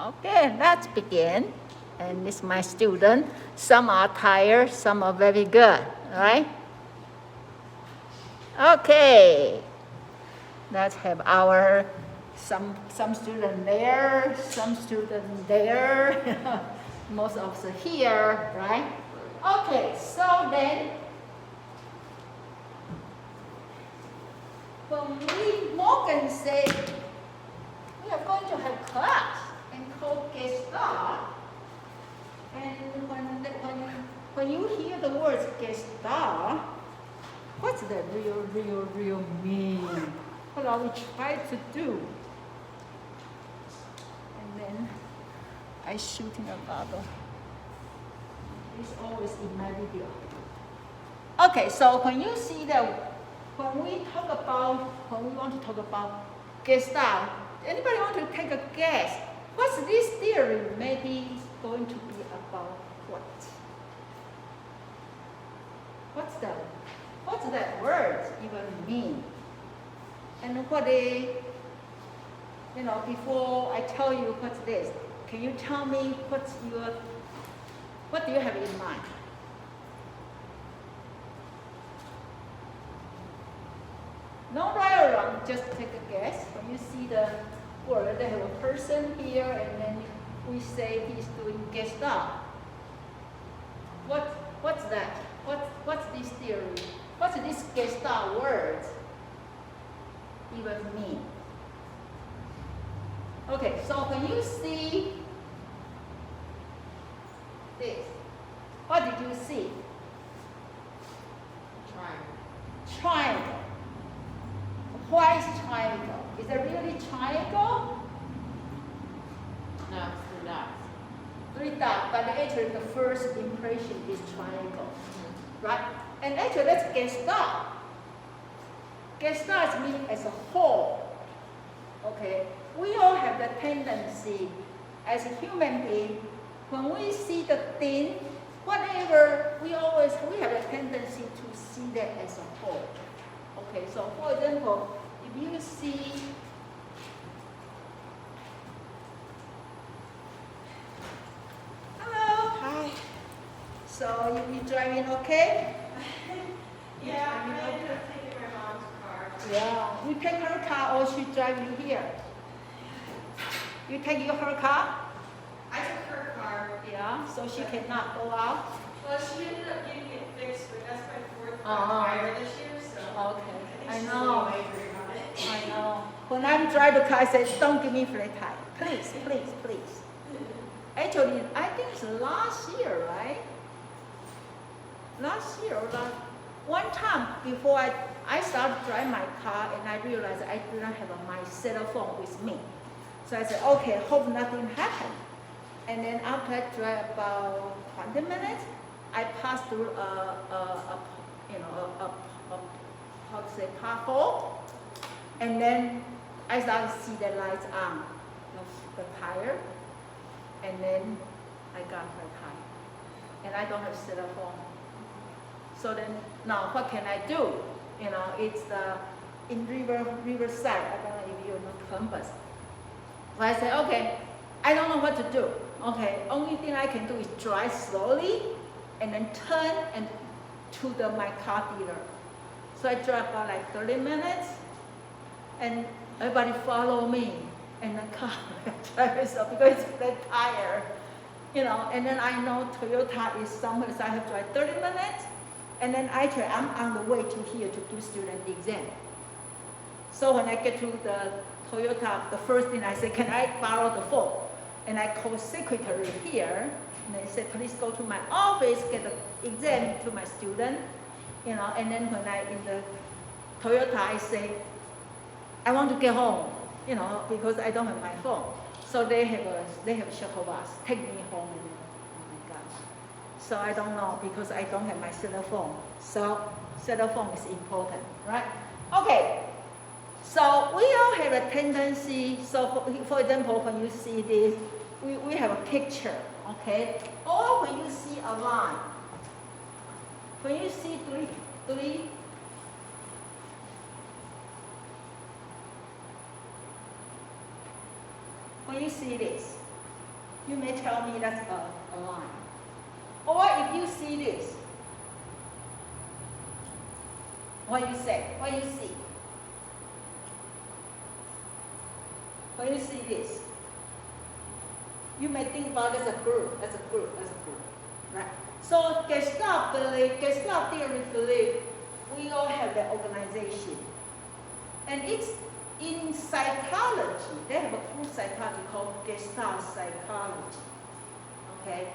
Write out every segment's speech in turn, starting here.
Okay, let's begin. And this is my student. Some are tired, some are very good, all right? Okay, let's have our, some student there, some student there, most of us here, right? Okay, so then, when Morgan said, we are going to have class and called Gestalt. And when you hear the words Gestalt, what's that real mean? What are we trying to do? And then I shooting a bubble. It's always in my video. Okay, so when you see that, when we want to talk about Gestalt, anybody want to take a guess? What's this theory maybe going to be about what? What's that word even mean? And what before I tell you what's this, can you tell me what do you have in mind? No right or wrong, just take a guess. When you see the word, they have a person here, and then we say he's doing Gestalt. What's that? What's this theory? What's this Gestalt word even mean? Okay, so when you see this, what did you see? Triangle. Why is triangle? Is it really triangle? No, it's three dots. Three dots, but actually the first impression is triangle, right? And actually that's Gestalt. Gestalt means as a whole. Okay, we all have the tendency as a human being, when we see the thing, whatever, we have a tendency to see that as a whole. Okay, so for example, if you see so you be driving okay? Yeah, I'm taking my mom's car. Yeah. You take her car or she drive you here? You take her car? I took her car. Yeah, so she cannot go out? Well, she ended up getting it fixed, but that's my fourth Uh-huh. tire this year, so Okay, I I think she's know. a little angry on it. I know. When I drive the car, I say, don't give me flat tire. Please, please, please. Actually, I think it's last year, right? Last year or one time before I started driving my car and I realized I didn't have my cell phone with me. So I said, okay, hope nothing happened. And then after I drive about 20 minutes, I passed through pothole. And then I started to see the lights on the tire. And then I got my tire. And I don't have cell phone. So then now what can I do? It's in riverside. I don't know if you know compass. So I said, okay, I don't know what to do. Okay, only thing I can do is drive slowly and then turn and to my car dealer. So I drive about like 30 minutes and everybody follow me and the car drives up because it's flat tire. And then I know Toyota is somewhere, so I have to drive 30 minutes. And then actually I'm on the way to here to do student exam. So when I get to the Toyota, the first thing I say, can I borrow the phone? And I call secretary here, and they said, please go to my office, get the exam to my student. And then when I in the Toyota, I say, I want to get home, because I don't have my phone. So they have a shuttle bus, take me home. So I don't know because I don't have my cell phone. So cell phone is important, right? Okay. So we all have a tendency. So for example, when you see this, we have a picture, okay? Or when you see a line, when you see three. When you see this, you may tell me that's a line. Or if you see this, what you say? What you see? When you see this, you may think about it as a group, right? So Gestalt theory believe we all have that organization. And it's in psychology, they have a cool psychology called Gestalt psychology. Okay?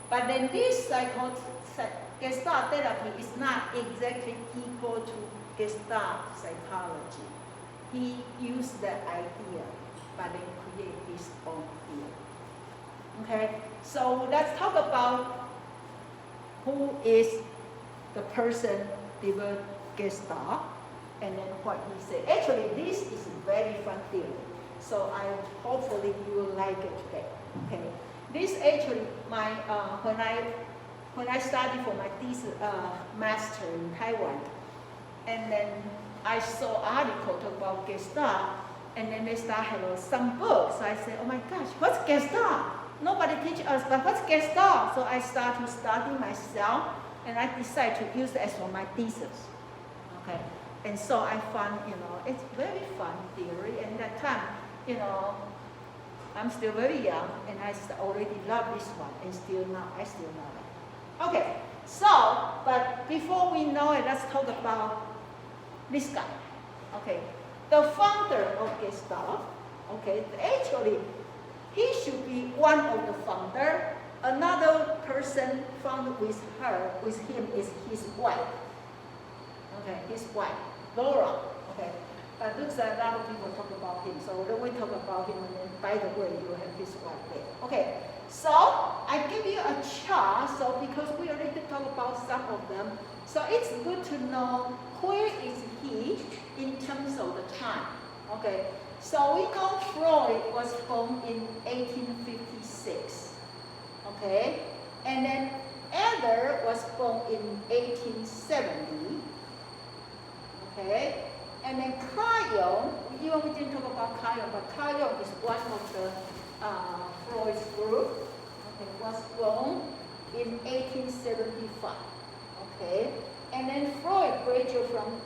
But then this Gestalt therapy is not exactly equal to Gestalt psychology. He used that idea, but then create his own field. Okay? So let's talk about who is the person developed Gestalt, and then what he said. Actually, this is a very fun theory. So hopefully you will like it today. Okay. This actually when I studied for my thesis master in Taiwan, and then I saw article talk about Gestalt, and then they start having some books. So I said, oh my gosh, what's Gestalt? Nobody teach us, but what's Gestalt? So I started to study myself, and I decided to use it as for my thesis. Okay, and so I found, it's very fun theory. And that time, I'm still very young, and I already love this one, and I still love it. Okay, so, but before we know it, let's talk about this guy. Okay, the founder of Gestalt. Okay, actually, he should be one of the founder. Another person found with him is his wife. Okay, his wife, Laura. Okay, but looks like a lot of people talk about him. So when we talk about him, and then by the way, you have his wife there. Okay, so I give you a chart. So because we already talked about some of them, so it's good to know where is he in terms of the time. Okay, so we know Freud was born in 1856. Okay, and then Adler was born in 1870. Okay, and then Carl Jung, even we didn't talk about Carl Jung, but Carl Jung is one of the Freud's group. Okay, was born in 1875. Okay, and then Freud graduates from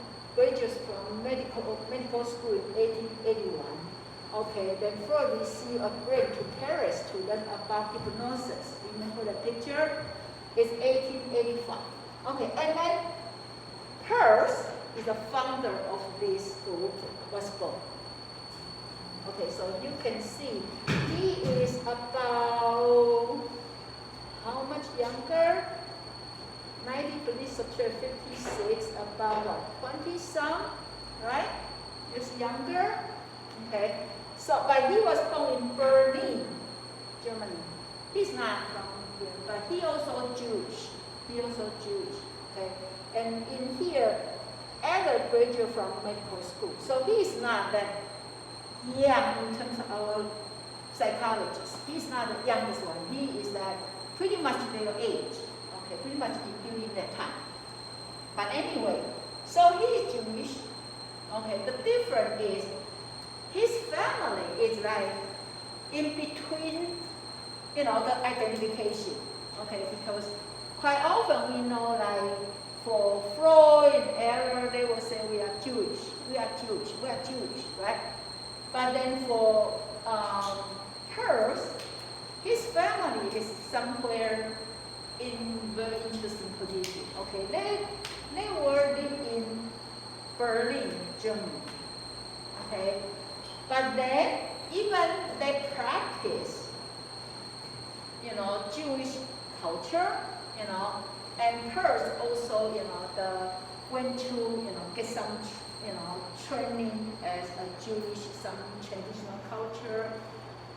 medical school in 1881. Okay, then Freud received a grant to Paris to learn about hypnosis. Remember the picture? It's 1885. Okay, and then Perls is the founder of this group, was born. Okay, so you can see he is about how much younger? 90, please subtract 56, about what, 20 some, right? He's younger. Okay, so but he was born in Berlin, Germany. He's not from here, but he also Jewish. Okay, and in here, Adler graduated from medical school, so he is not that young in terms of our psychologists. He's not the youngest one. He is that pretty much their age. Okay, pretty much during that time. But anyway, so he is Jewish. Okay, the difference is his family is like in between, the identification. Okay, because quite often we know like for Freud and Adler, they will say we are Jewish, right? But then for Perls, his family is somewhere in very interesting position. Okay, they were living in Berlin, Germany. Okay, but then even they practice, Jewish culture, and Perls also, went to, get some, training as a Jewish, some traditional culture.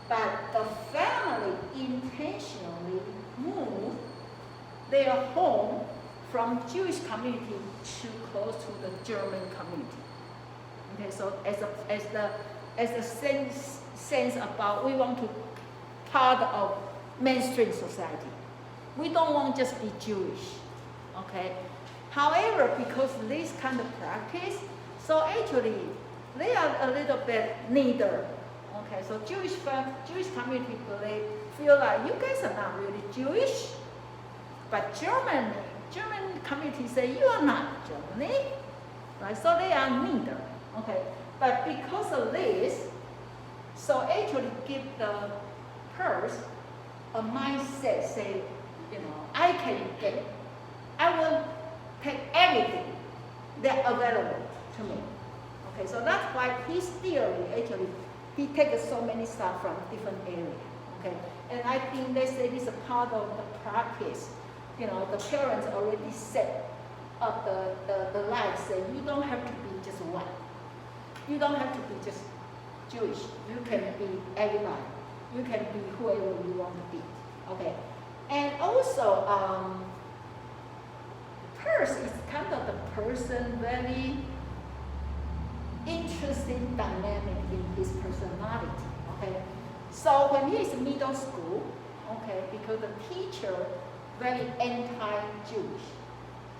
But the family intentionally moved their home from Jewish community to close to the German community. Okay, so as a sense about we want to part of mainstream society. We don't want to just be Jewish. Okay. However, because this kind of practice, so actually they are a little bit neither. Okay, so Jewish community feel like you guys are not really Jewish, but German community say you are not Germany, right? So they are neither. Okay, but because of this, so actually give the Perls a mindset, say, I can get it. I will take everything that available to me. Okay, so that's why his theory actually, he takes so many stuff from different areas. Okay, and I think they say this is a part of the practice. The parents already set up the life, say you don't have to be just one. You don't have to be just Jewish. You can be everybody. You can be whoever you want to be. Okay, and also Perls is kind of the person very interesting dynamic in his personality. Okay, so when he is in middle school, okay, because the teacher very anti-Jewish.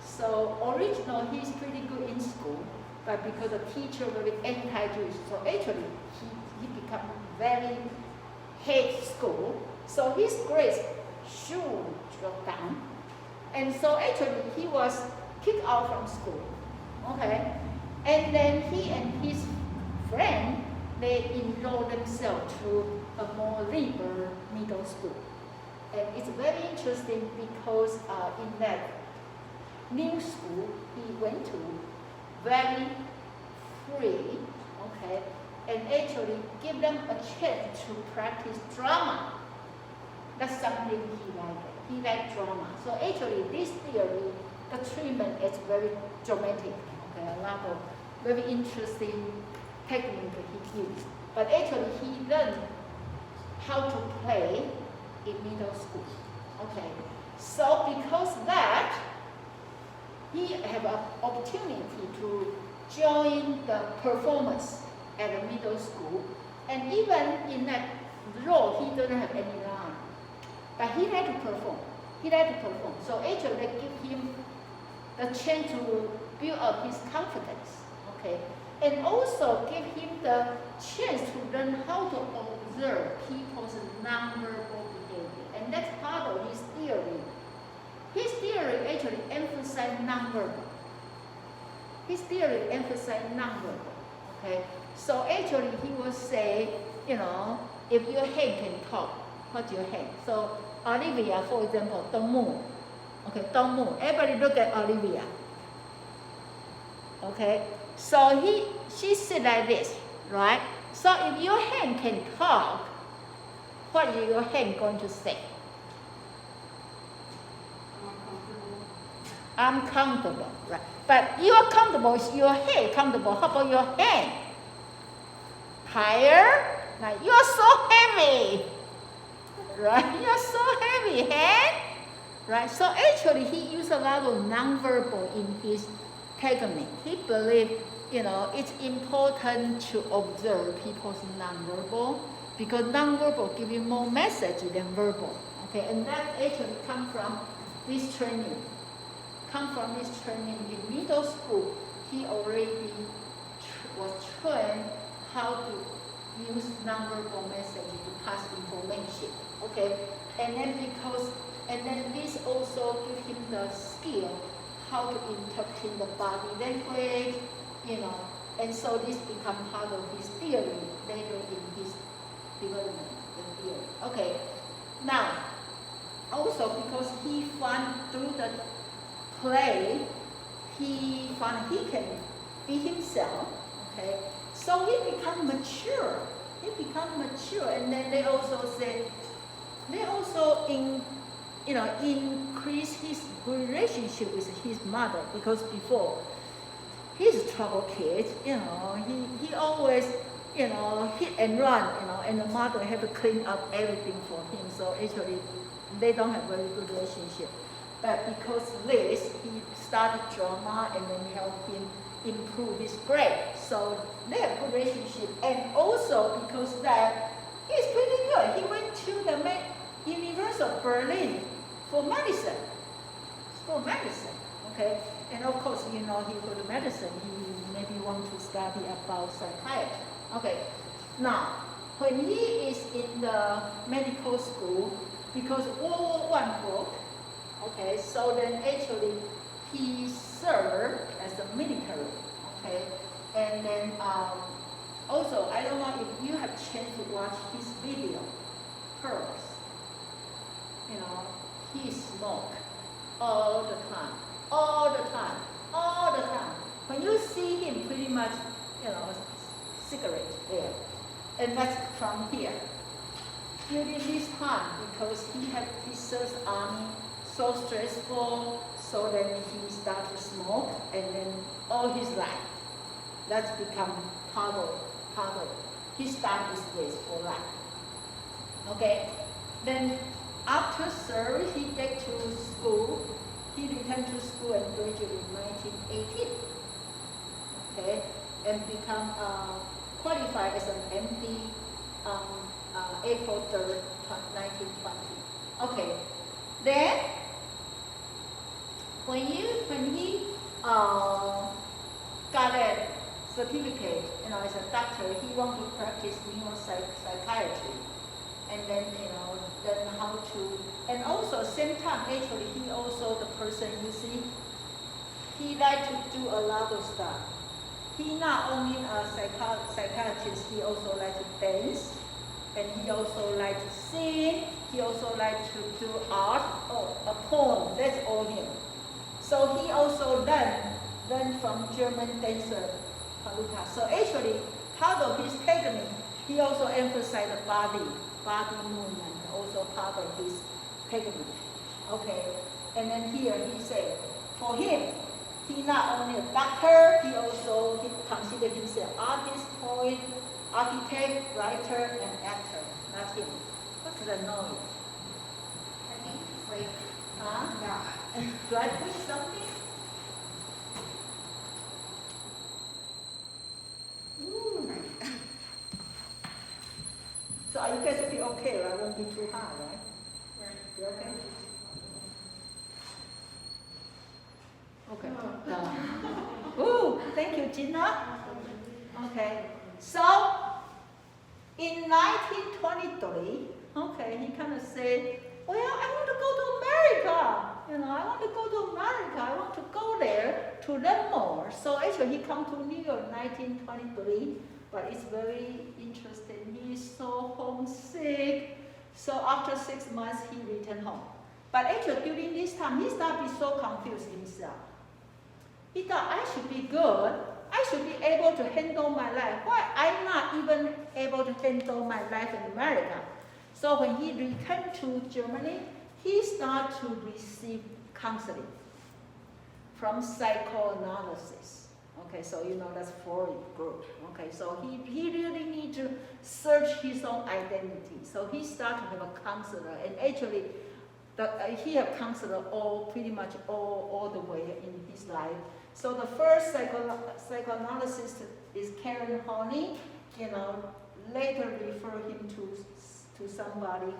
So originally he's pretty good in school, but because the teacher very anti-Jewish, so actually he become very hate school. So his grades should drop down, and so actually he was kicked out from school. Okay, and then he and his friend they enroll themselves to a more liberal middle school. And it's very interesting because in that new school he went to, very free, okay, and actually give them a chance to practice drama. That's something he liked. He liked drama. So actually this theory, the treatment is very dramatic, okay, a lot of very interesting technique he used. But actually he learned how to play in middle school. Okay, so because that, he have an opportunity to join the performance at the middle school, and even in that role, he didn't have any line, but he had to perform. So actually, they give him the chance to build up his confidence. Okay, and also give him the chance to learn how to observe people's nonverbal behavior. And that's part of his theory. His theory actually emphasized nonverbal. Okay? So actually he will say, if your hand can talk, what's your hand? So Olivia, for example, don't move. Okay, don't move. Everybody look at Olivia. Okay? So she said like this, right? So if your hand can talk, what is your hand going to say? I'm comfortable, right? But you are comfortable, is your head comfortable? How about your hand? Higher? Now you are so heavy, right? You are so heavy, hand, right? So actually, he used a lot of nonverbal in his technique. He believed, it's important to observe people's nonverbal because nonverbal give you more message than verbal. Okay, and that actually come from this training. In middle school. He already was trained how to use nonverbal message to pass information. Okay, and then this also give him the skill how to interpret the body language, and so this become part of his theory later in his development, the theory. Okay, now also because he found through the play, he found he can be himself. Okay, so he become mature. And then they also say, increase his relationship with his mother because before he's a trouble kid. He always hit and run. And the mother had to clean up everything for him. So actually, they don't have very good relationship. But because this, he started drama and then helped him improve his grade. So they have good relationship. And also because that, he's pretty good. He went to the University of Berlin for medicine. Okay? And of course, he go to medicine. He maybe want to study about psychiatry. Okay. Now, when he is in the medical school, because World War I broke, okay, so then actually he served as a military, okay, and then also, I don't know if you have chance to watch his video, Perls. You know, he smoked all the time, all the time, all the time. When you see him, pretty much, you know, cigarette there, and that's from here. During this time, because he serves army, so stressful, so then he started to smoke, and then all his life, that's become part of it. He started this for life. Okay, then after service, he get to school. He returned to school and graduated in 1918. Okay, and become qualified as an MD April 3rd, 1920. Okay, then when he got a certificate, you know, as a doctor, he want to practice neuropsychiatry, and then learn how to, and also same time actually he also the person you see, he like to do a lot of stuff. He not only a psychiatrist, he also like to dance, and he also like to sing. He also like to do art, a poem. That's all him. So he also learned from German dancer. So actually, part of his technique, he also emphasized the body movement, also part of his technique. Okay, and then here he said, for him, he not only a doctor, he considered himself artist, poet, architect, writer, and actor. That's him. What's the noise? I think it's like, Huh? yeah. Do I push something? Ooh. So are you guys will be okay, right? Won't be too high, right? You okay? Okay. Ooh, thank you, Gina. Okay. So in 1923, okay, he kind of said, well, I want to go to America. I want to go to America. I want to go there to learn more. So actually, he come to New York in 1923, but it's very interesting. He is so homesick. So after 6 months, he returned home. But actually, during this time, he started to be so confused himself. He thought, I should be good. I should be able to handle my life. Why I'm not even able to handle my life in America? So when he returned to Germany, he started to receive counseling from psychoanalysis. Okay, so that's Freud group. Okay, so he really need to search his own identity. So he started to have a counselor, and actually, he have counselor pretty much all the way in his life. So the first psychoanalyst is Karen Honey. Later refer him to somebody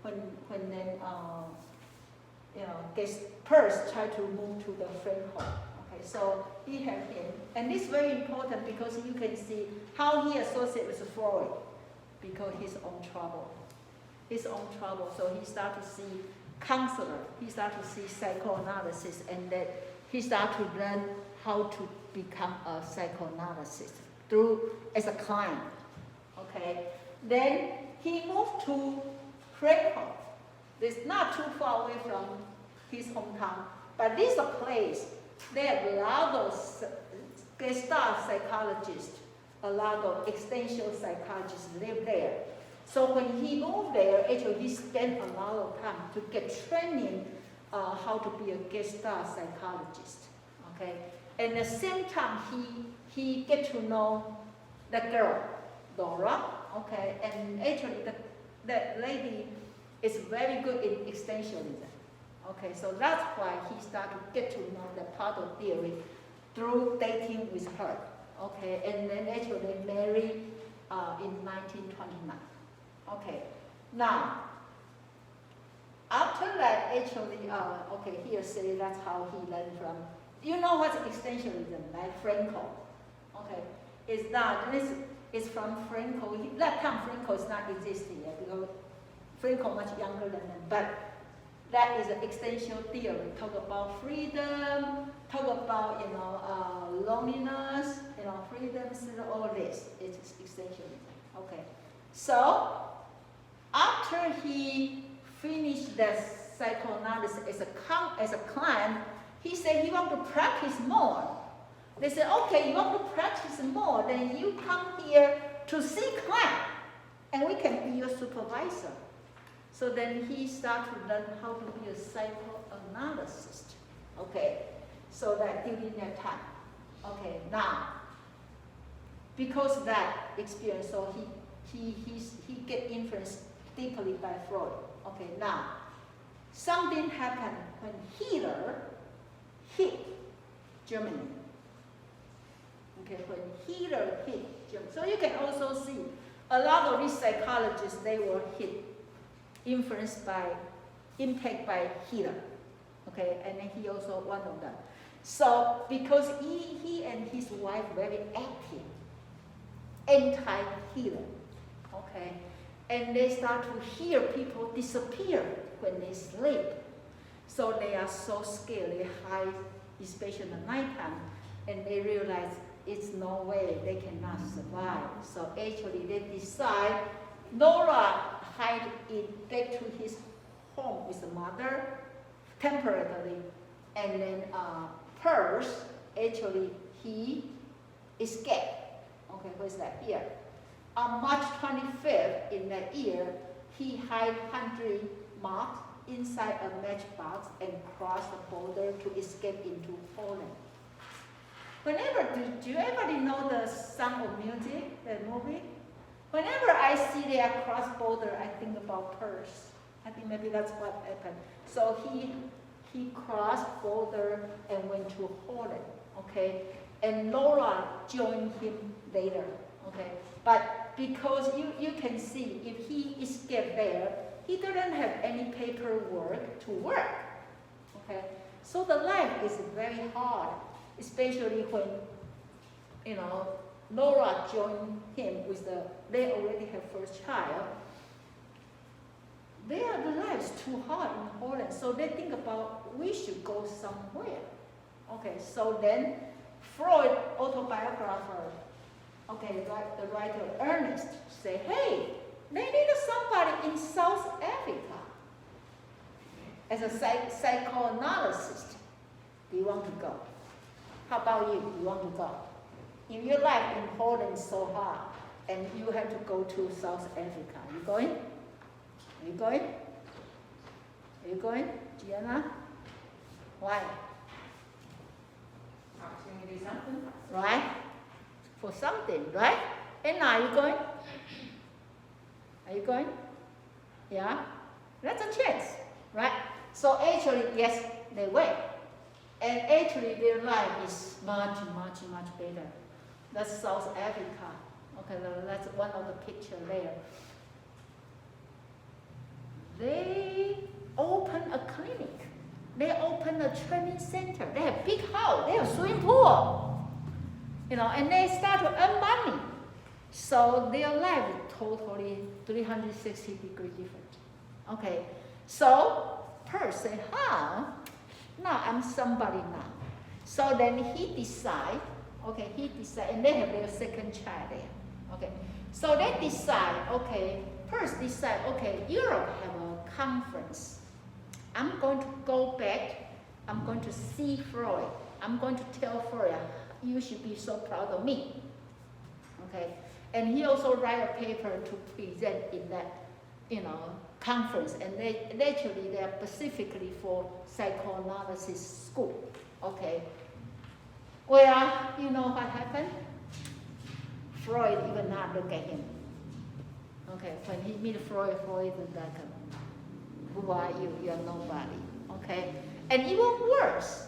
when then Perls tried to move to the friend home. Okay, so he had him, and this is very important because you can see how he associates with Freud because his own trouble. So he started to see counselor, he started to see psychoanalysis, and then he started to learn how to become a psychoanalyst as a client. Okay, then he moved to Frankfurt. It's not too far away from his hometown, but this is a place. There are a lot of Gestalt psychologists, a lot of existential psychologists live there. So when he moved there, actually he spent a lot of time to get training how to be a Gestalt psychologist. Okay, and at the same time he get to know the girl, Dora. Okay, and actually that lady is very good in existentialism. Okay, so that's why he started to get to know the part of theory through dating with her. Okay, and then actually they married in 1929. Okay, now after that, actually, here say that's how he learned from. You know what's existentialism, right? Franco. Okay, it's is from Franco. That time Franco is not existing yet because Franco much younger than them. But that is an existential theory. Talk about freedom, talk about loneliness, freedom, all this. It's existentialism. Okay. So after he finished the psychoanalysis as a client, he said he want to practice more. They said, okay, you want to practice more, then you come here to see client, and we can be your supervisor. So then he started to learn how to be a psychoanalyst. Okay, so that during that time. Okay, now, because of that experience, so he get influenced deeply by Freud. Okay, now, something happened when Hitler hit Germany. Okay, when Hitler hit Germany. So you can also see a lot of these psychologists, they were influenced by, impacted by Hitler. Okay, and then he also one of them. So because he and his wife very active, anti-Hitler. Okay, and they start to hear people disappear when they sleep. So they are so scared, they hide, especially at nighttime, and they realize it's no way they cannot survive. So actually they decide Nora hide it back to his home with the mother temporarily, and then Perls, actually he escaped. Okay, where's that here? On March 25th in that year, he hid 100 marks inside a matchbox and crossed the border to escape into Poland. Did you ever know the Sound of Music, the movie? Whenever I see they are cross border, I think about Perls. I think maybe that's what happened. So he crossed border and went to Holland, okay? And Laura joined him later, okay? But because you can see, if he escaped there, he didn't have any paperwork to work, okay? So the life is very hard, especially when, Laura joined him they already have first child. The life is too hard in Holland, so they think about, we should go somewhere. Okay, so then Freud, autobiographer, the writer Ernest, say, hey, they need somebody in South Africa as a psychoanalyst. Do you want to go? How about you? Do you want to go? If your life in Holland is so hard, and you have to go to South Africa, you going? Are you going? Are you going, Gianna? Why? Opportunity, something. Right? For something, right? And now, are you going? Are you going? Yeah? That's a chance, right? So actually, yes, they went. And actually, their life is much, much, much better. That's South Africa. Okay, that's one of the pictures there. They open a clinic. They open a training center. They have big house. They have swimming pool. And they start to earn money. So their life is totally 360 degrees different. Okay, so Perls said, now I'm somebody now. So then he decide, and they have their second child there. Okay, so they decide, Perls decide, Europe have a conference. I'm going to go back, I'm going to see Freud. I'm going to tell Freud, you should be so proud of me. Okay, and he also write a paper to present in that, conference, and they are specifically for psychoanalysis school. Okay. Well, you know what happened? Freud even not look at him. Okay, when he meet Freud is like, who are you? You are nobody. Okay, and even worse,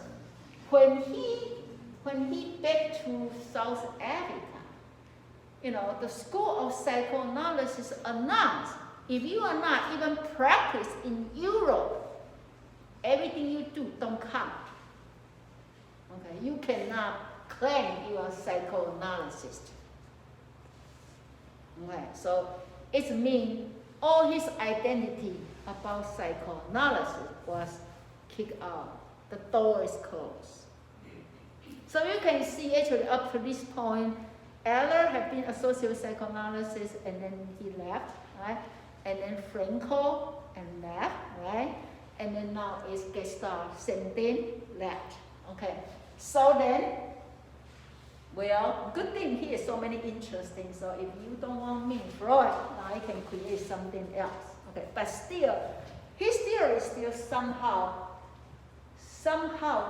when he back to South Africa, the School of Psychoanalysis announced, if you are not even practice in Europe, everything you do don't count. Okay, you cannot claim you are a psychoanalyst. Okay, so it means all his identity about psychoanalysis was kicked out. The door is closed. So you can see actually up to this point, Eller had been associated with psychoanalysis and then he left, right? And then Frankel and left, right? And then now it's Gestalt, same thing, left. Okay. So then, well, good thing here, so many interesting. So if you don't want me, Freud, now I can create something else. Okay, but still, his theory is still somehow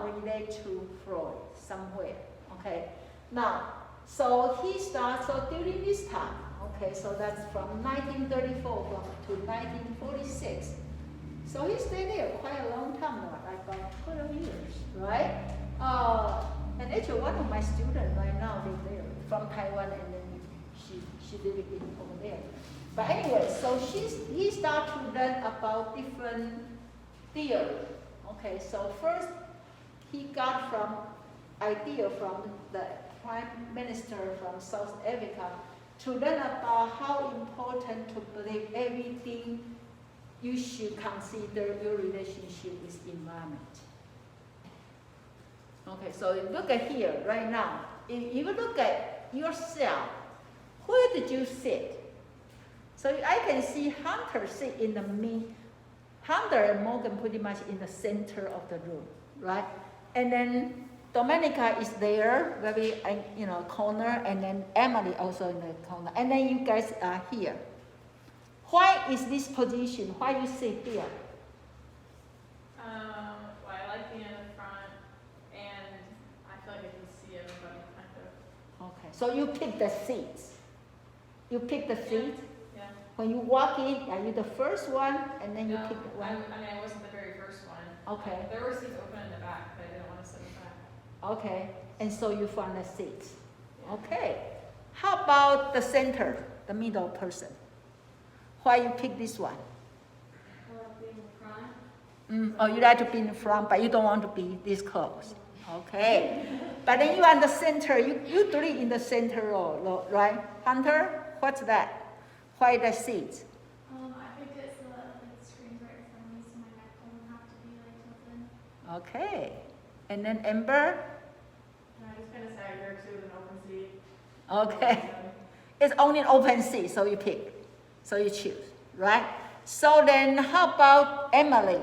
related to Freud, somewhere. Okay. Now, so he starts, so during this time, okay, so that's from 1934 to 1946. So he stayed there quite a long time, like about 12 years, right? And actually one of my students right now lives there, from Taiwan, and then she lived over there. But anyway, so he started to learn about different theory. Okay, so first he got from idea from the Prime Minister from South Africa to learn about how important to believe everything you should consider your relationship with environment. Okay, so look at here right now. If you look at yourself, where did you sit? So I can see Hunter sit in the middle. Hunter and Morgan pretty much in the center of the room, right? And then Domenica is there, very corner, and then Emily also in the corner, and then you guys are here. Why is this position? Why you sit here? Well, I like being in the front, and I feel like I can see everybody kind of. Okay, so you pick the seats. You pick the seat. Yeah. When you walk in, are you the first one, and then you No, pick the one? I wasn't the very first one. Okay. There were seats open in the back, but I didn't want to sit in the back. Okay, and so you found the seats. Yeah. Okay. How about the center, the middle person? Why you pick this one? I like being in front. Oh, you like to be in front, but you don't want to be this close. Okay. But then you are in the center. You three in the center role, right? Hunter, what's that? Why the seats? I picked it so that the screen's right in front of me, so my neck doesn't have to be like tilted. Okay. And then Amber? I just kind of sat here too with an open seat. Okay. It's only an open seat, so you pick. So you choose, right? So then how about Emily?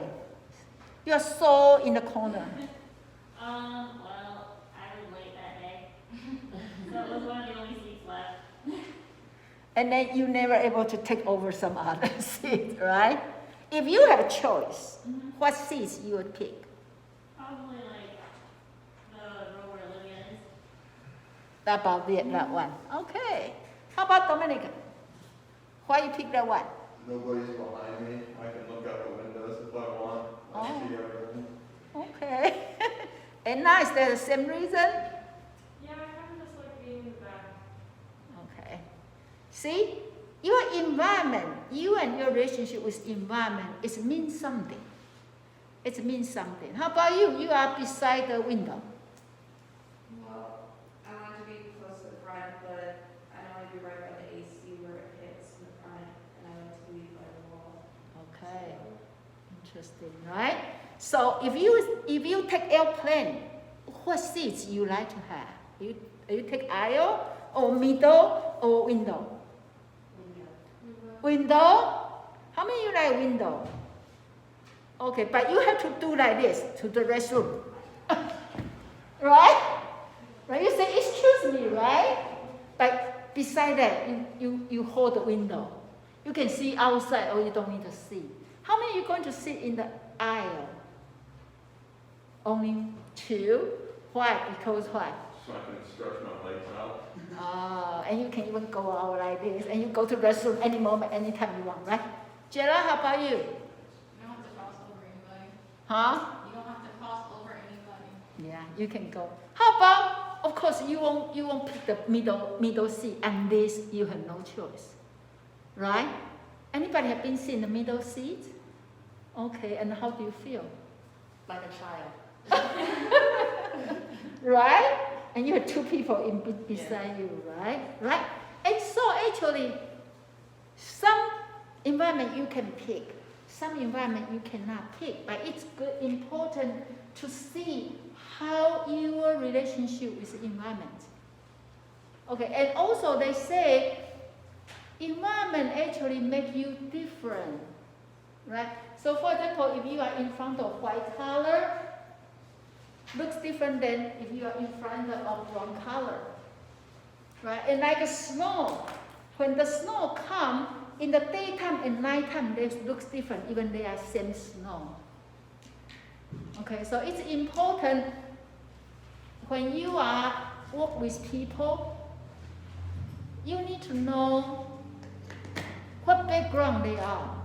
You're so in the corner. Well, I was late that day, so it was one of the only seats left. And then you never able to take over some other seat, right? If you have a choice, what seats you would pick? Probably like the row where Olivia is. About that one. Okay. How about Dominica? Why you pick that one? Nobody's behind me. I can look out the windows if I want. I can see everything. Okay. And now is that the same reason? Yeah, I kind of just like being in the back. Okay. See, your environment, you and your relationship with environment, it means something. It means something. How about you? You are beside the window. Well, I want to be close to the front, but I don't want to be right by the AC where it hits in the front, and I like to be by the wall. Okay. Interesting, right? So if you take airplane, what seats you like to have? You take aisle or middle or window? Window? How many you like window? Okay, but you have to do like this to the restroom. Right? Right? You say, excuse me, right? But beside that, you hold the window. You can see outside or you don't need to see. How many are you going to sit in the aisle? Only two. Why? Because why? So I can stretch my legs out. And you can even go out like this, and you go to the restroom any moment, anytime you want, right? Jella, how about you? You don't have to cross over anybody. Huh? You don't have to cross over anybody. Yeah, you can go. How about, of course, you won't pick the middle seat unless you have no choice, right? Anybody have been sitting in the middle seat? Okay, and how do you feel? Like a child. Right? And you have two people beside you, right? Right? And so actually, Some environment you can pick, some environment you cannot pick, but it's good, important to see how your relationship with the environment. Okay, and also they say environment actually make you different, right? So for example, if you are in front of white color, looks different than if you are in front of brown color, right? And like snow, when the snow come, in the daytime and nighttime, they looks different, even they are same snow. Okay, so it's important when you are work with people, you need to know what background they are.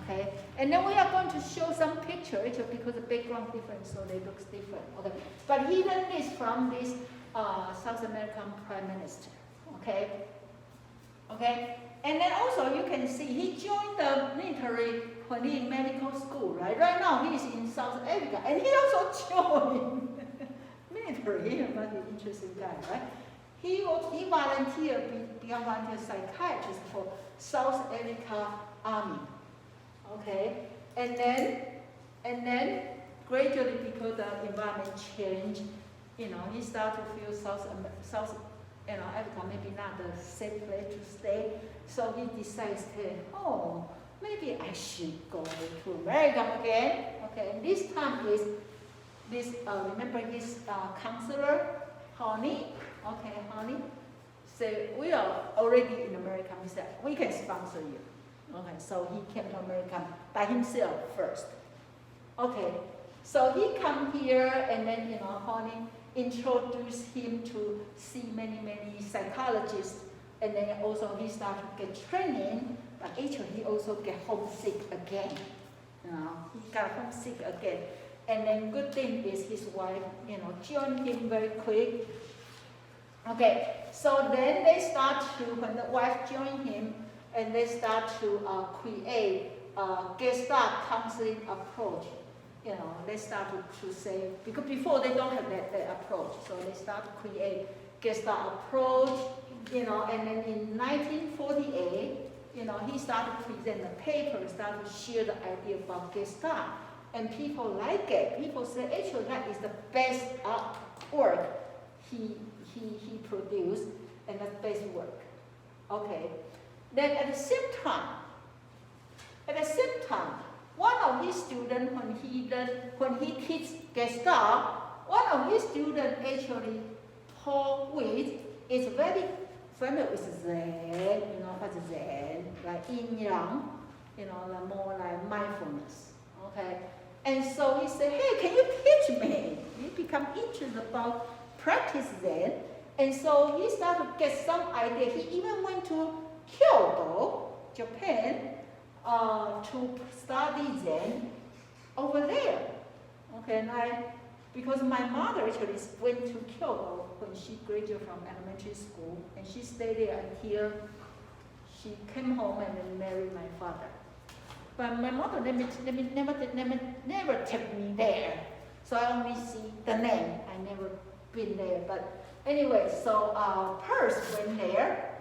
Okay, and then we are going to show some pictures because the background different, so they look different. Okay, but he learned this from this South American Prime Minister. Okay, okay, and then also you can see he joined the military when he in medical school, right? Right now he is in South Africa, and he also joined military. He must be an interesting guy, right? He volunteered, become volunteer psychiatrist for South Africa Army. Okay, and then gradually because the environment changed, he started to feel South Africa maybe not the safe place to stay. So he decides, maybe I should go to America again. Okay, and this time is this remember his counselor, Honey. Okay, Honey. So we are already in America. We said we can sponsor you. Okay, so he came to America by himself first. Okay, so he come here and then Honey introduced him to see many psychologists, and then also he started to get training. But actually he also get homesick again. He got homesick again, and then good thing is his wife joined him very quick. Okay, so then they start to when the wife joined him. And they start to create Gestalt counseling approach. They start to say, because before they don't have that approach, so they start to create Gestalt approach, and then in 1948, he started to present the paper, started to share the idea about Gestalt, and people like it. People say, actually, that is the best work he produced, and the best work. Okay. Then at the same time, one of his students, when he teach Gestalt, one of his students actually, Paul Witt, is very familiar with Zen. What's Zen? Like Yin Yang, more like mindfulness. Okay, and so he said, hey, can you teach me? He become interested about practice Zen, and so he started to get some idea. He even went to Kyoto, Japan, to study Zen over there. Okay, and because my mother actually went to Kyoto when she graduated from elementary school, and she stayed there until she came home and then married my father. But my mother never took me there, so I only see the name. I never been there, but anyway, so Perls went there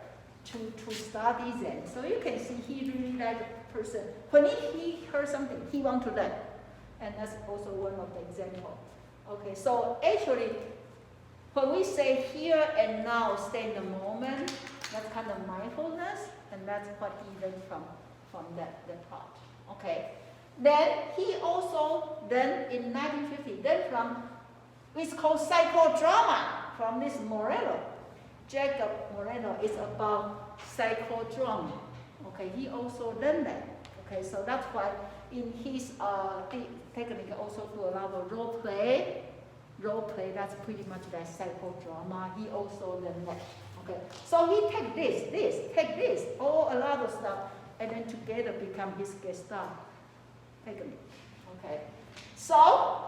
to study Zen. So you can see he really like a person. When he heard something, he want to learn. And that's also one of the examples. Okay, so actually, when we say here and now, stay in the moment, that's kind of mindfulness, and that's what he learned from that part. Okay. Then he also, in 1950, it's called psychodrama from this Morello. Jacob Moreno is about psychodrama. Okay, he also learned that. Okay, so that's why in his technique also do a lot of role play. Role play, that's pretty much that psychodrama. He also learned that. Okay, so he take this, a lot of stuff, and then together become his Gestalt technique. Okay, so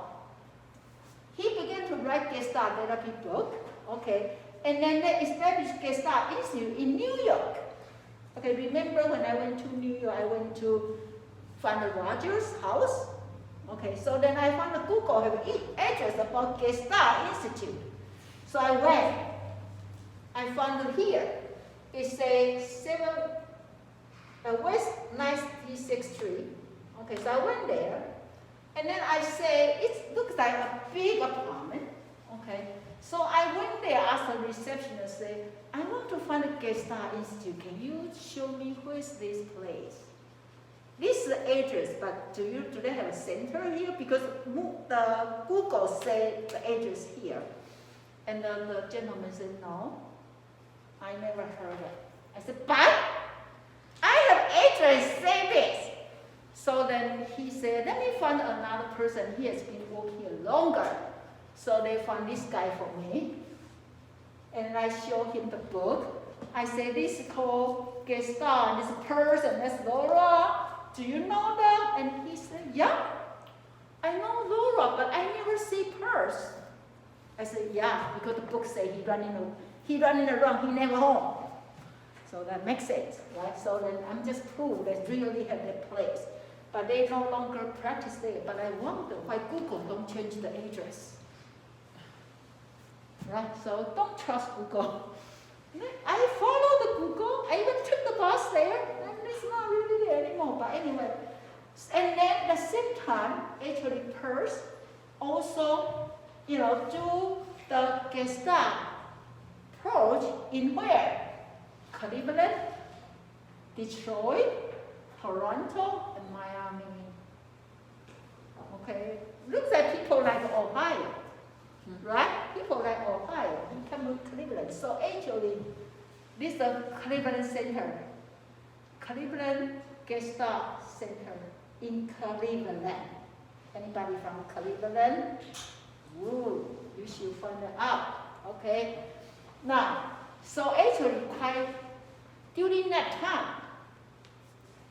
he began to write Gestalt therapy book. Okay. And then they established Gestalt Institute in New York. Okay, remember when I went to New York, I went to Founder Rogers' house. Okay, so then I found a Google have an address about Gestalt Institute. So I went. I found it here. It says West 96th Street. Okay, so I went there, and then I say, it looks like a big apartment. Okay, so I went there, asked the receptionist, say, I want to find a Gestalt Institute. Can you show me who is this place? This is the address, but do they have a center here? Because the Google say the address here. And the gentleman said, no, I never heard of it. I said, but I have address, say this. So then he said, let me find another person. He has been working here longer. So they found this guy for me. And I showed him the book. I said, this is called Gestalt, this is Perls, and that's Laura. Do you know them? And he said, yeah, I know Laura, but I never see Perls. I said, yeah, because the book says he running around, he never home. So that makes sense, right? So then I'm just proof that really have that place. But they no longer practice there. But I wonder why Google don't change the address. Right? So don't trust Google. I follow the Google. I even took the bus there, and it's not really there anymore. But anyway, and then at the same time, actually, Perls also, do the Gestalt approach in where? Cleveland, Detroit, Toronto, and Miami. Okay, looks like people like Ohio. Right? People like Ohio, he come to Cleveland. So actually, this is the Cleveland Center. Cleveland Gestalt Center in Cleveland. Anybody from Cleveland? Ooh, you should find it out. Okay? Now, so actually during that time,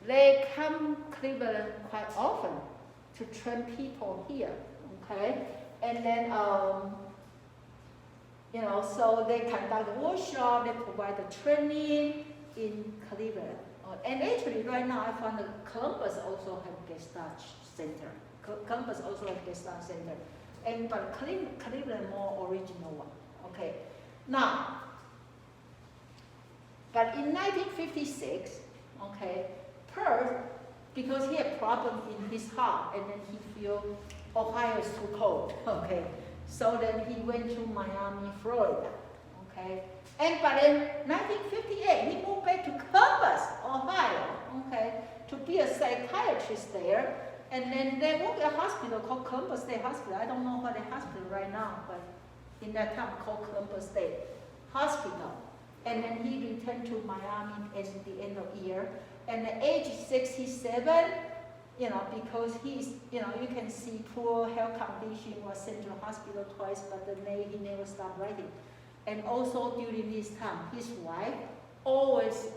they come Cleveland quite often to train people here. Okay? And then, so they conduct workshop, they provide the training in Cleveland. And actually, right now, I found that Columbus also have Gestalt Center. Columbus also have Gestalt Center. But Cleveland more original one. Okay. Now, but in 1956, okay, Perls, because he had problem in his heart, and then he feel Ohio is too cold, okay. So then he went to Miami, Florida, okay. But in 1958, he moved back to Columbus, Ohio, okay, to be a psychiatrist there. And then they worked at a hospital called Columbus State Hospital. I don't know what the hospital right now, but in that time called Columbus State Hospital. And then he returned to Miami at the end of the year. And at age 67, because he's, you can see poor health condition, was sent to the hospital twice, but then he never stopped writing. And also during this time, his wife always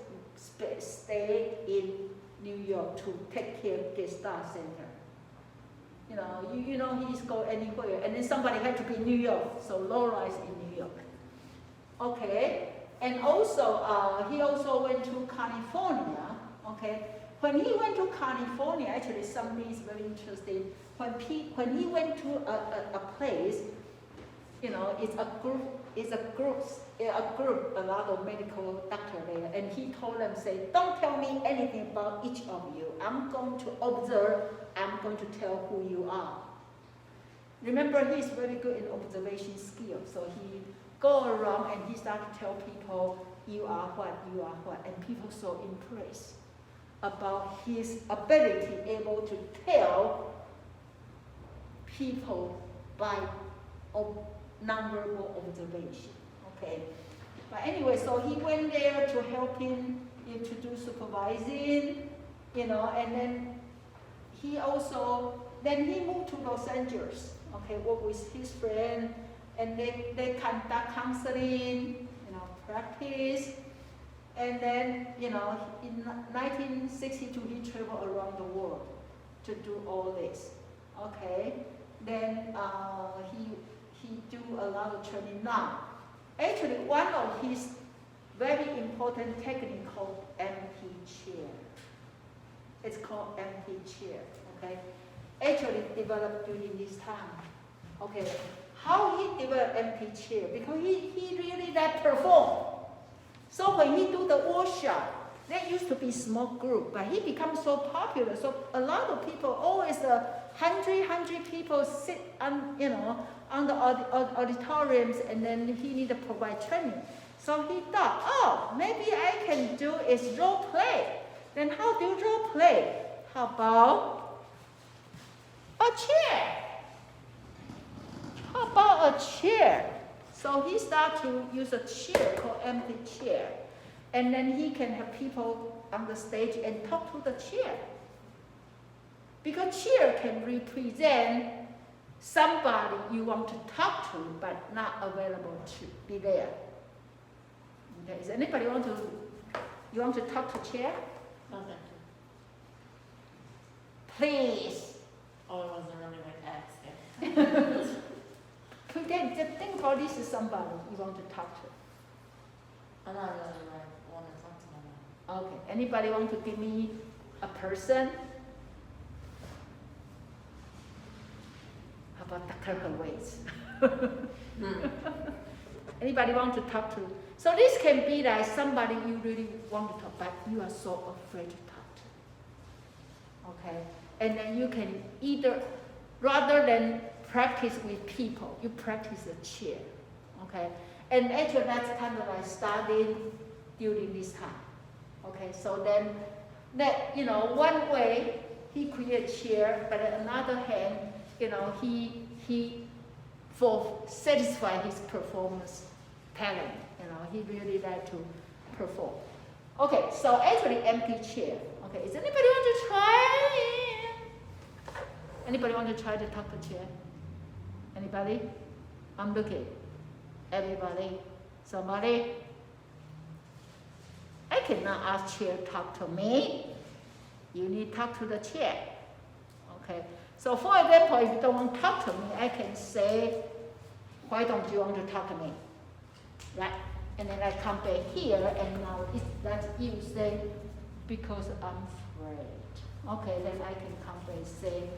stayed in New York to take care of Gestalt Center. He's go anywhere, and then somebody had to be in New York, so Laura is in New York. Okay, and also he also went to California. Okay. When he went to California, actually something is very interesting. When he went to a place, it's a group, a lot of medical doctors there, and he told them, say, don't tell me anything about each of you. I'm going to observe, I'm going to tell who you are. Remember, he's very good in observation skills, so he go around and he started to tell people, you are what, and people so impressed about his ability able to tell people by nonverbal observation. Okay. But anyway, so he went there to help him to do supervising, and then he moved to Los Angeles, okay, work with his friend, and they conduct counseling, practice. And then, in 1962, he traveled around the world to do all this. Okay, then he do a lot of training. Now, actually, one of his very important technique called empty chair. It's called empty chair. Okay, actually developed during this time. Okay, how he developed empty chair? Because he really like perform. So when he do the workshop, That used to be small group, but he becomes so popular. So a lot of people, always 100 people sit on, on the auditoriums, and then he need to provide training. So he thought, oh, maybe I can do is role play. Then how do you role play? How about a chair? How about a chair? So he started to use a chair called empty chair. And then he can have people on the stage and talk to the chair. Because chair can represent somebody you want to talk to, but not available to be there. Okay, is anybody you want to talk to chair? No, thank you. Please. Oh, it wasn't really my task. Then just think about this is somebody you want to talk to. I'm not really want to talk to them. Okay, anybody want to give me a person? How about Dr. Hurwitz? Anybody want to talk to? So this can be like somebody you really want to talk, but you are so afraid to talk to. Okay, and then you can either, rather than practice with people, you practice a chair. Okay, and actually that's kind of like starting during this time. Okay, so then that one way he create chair, but on the other hand, he for satisfy his performance talent. He really like to perform. Okay, so actually empty chair. Okay, is anybody want to try? Anybody want to try to talk to chair? Anybody? I'm looking. Everybody? Somebody? I cannot ask chair talk to me. You need to talk to the chair. Okay. So for example, if you don't want to talk to me, I can say, why don't you want to talk to me? Right? And then I come back here, and now that's you say, because I'm afraid. Okay, then I can come back and say,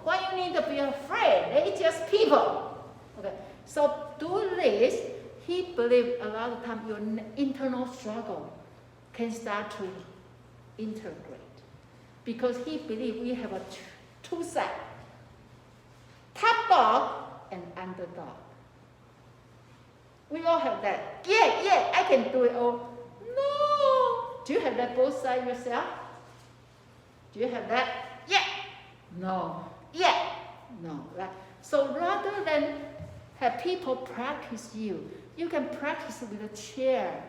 why you need to be afraid? They're just people. Okay. So do this. He believes a lot of time your internal struggle can start to integrate. Because he believes we have a two sides. Top dog and underdog. We all have that. Yeah, I can do it. Oh, no. Do you have that both sides yourself? Do you have that? Yeah. No. Yeah. No. Right? So rather than have people practice you, you can practice with a chair,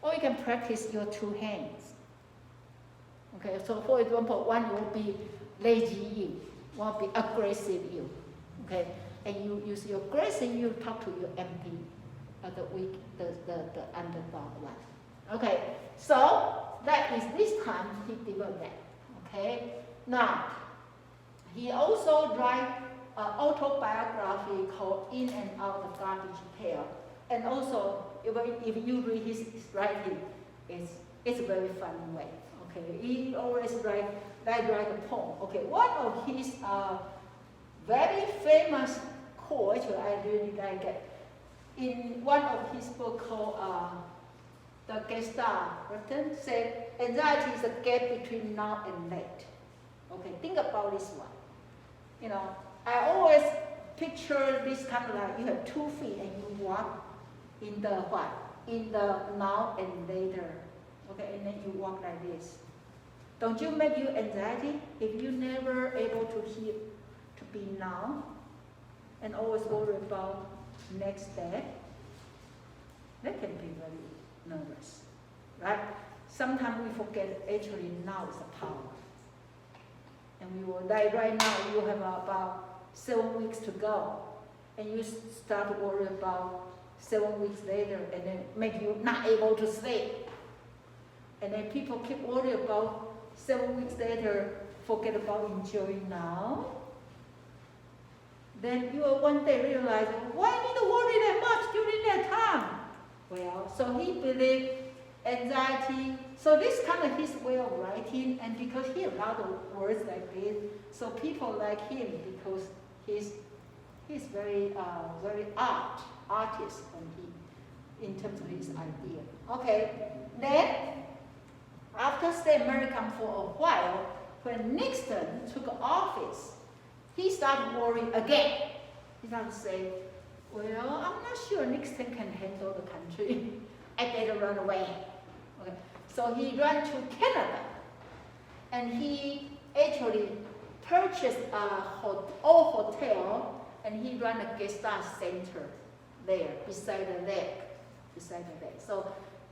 or you can practice your two hands. Okay, so for example, one will be lazy you, one will be aggressive you. Okay, and you use your aggressive you talk to your empty, the weak, the underdog one. Okay, so that is this time he developed that. Okay, now he also write an autobiography called In and Out the Garbage Pail. And also, if you read his writing, it's a very funny way. Okay, he always write a poem. Okay, one of his very famous quote, actually I really like it, in one of his book called the Gestalt, said anxiety is a gap between now and late. Okay, think about this one. I always picture this kind of like you have 2 feet and you walk in the what? In the now and later. Okay, and then you walk like this. Don't you make you anxiety if you never able to hear to be now and always worry about next day? That can be very nervous, right? Sometimes we forget actually now is a power. And we will die right now, you have about 7 weeks to go. And you start to worry about 7 weeks later, and then make you not able to sleep. And then people keep worrying about 7 weeks later, forget about enjoying now. Then you will one day realize, why need to worry that much during that time? Well, so he believed anxiety. So this kind of his way of writing, and because he had a lot of words like this, so people like him because he's very artist when in terms of his idea. Okay, then after stay American for a while, when Nixon took office, he started worrying again. He started to say, well, I'm not sure Nixon can handle the country. I better run away. Okay. So he ran to Canada, and he actually purchased old hotel, and he ran a Gestalt center there beside the lake. So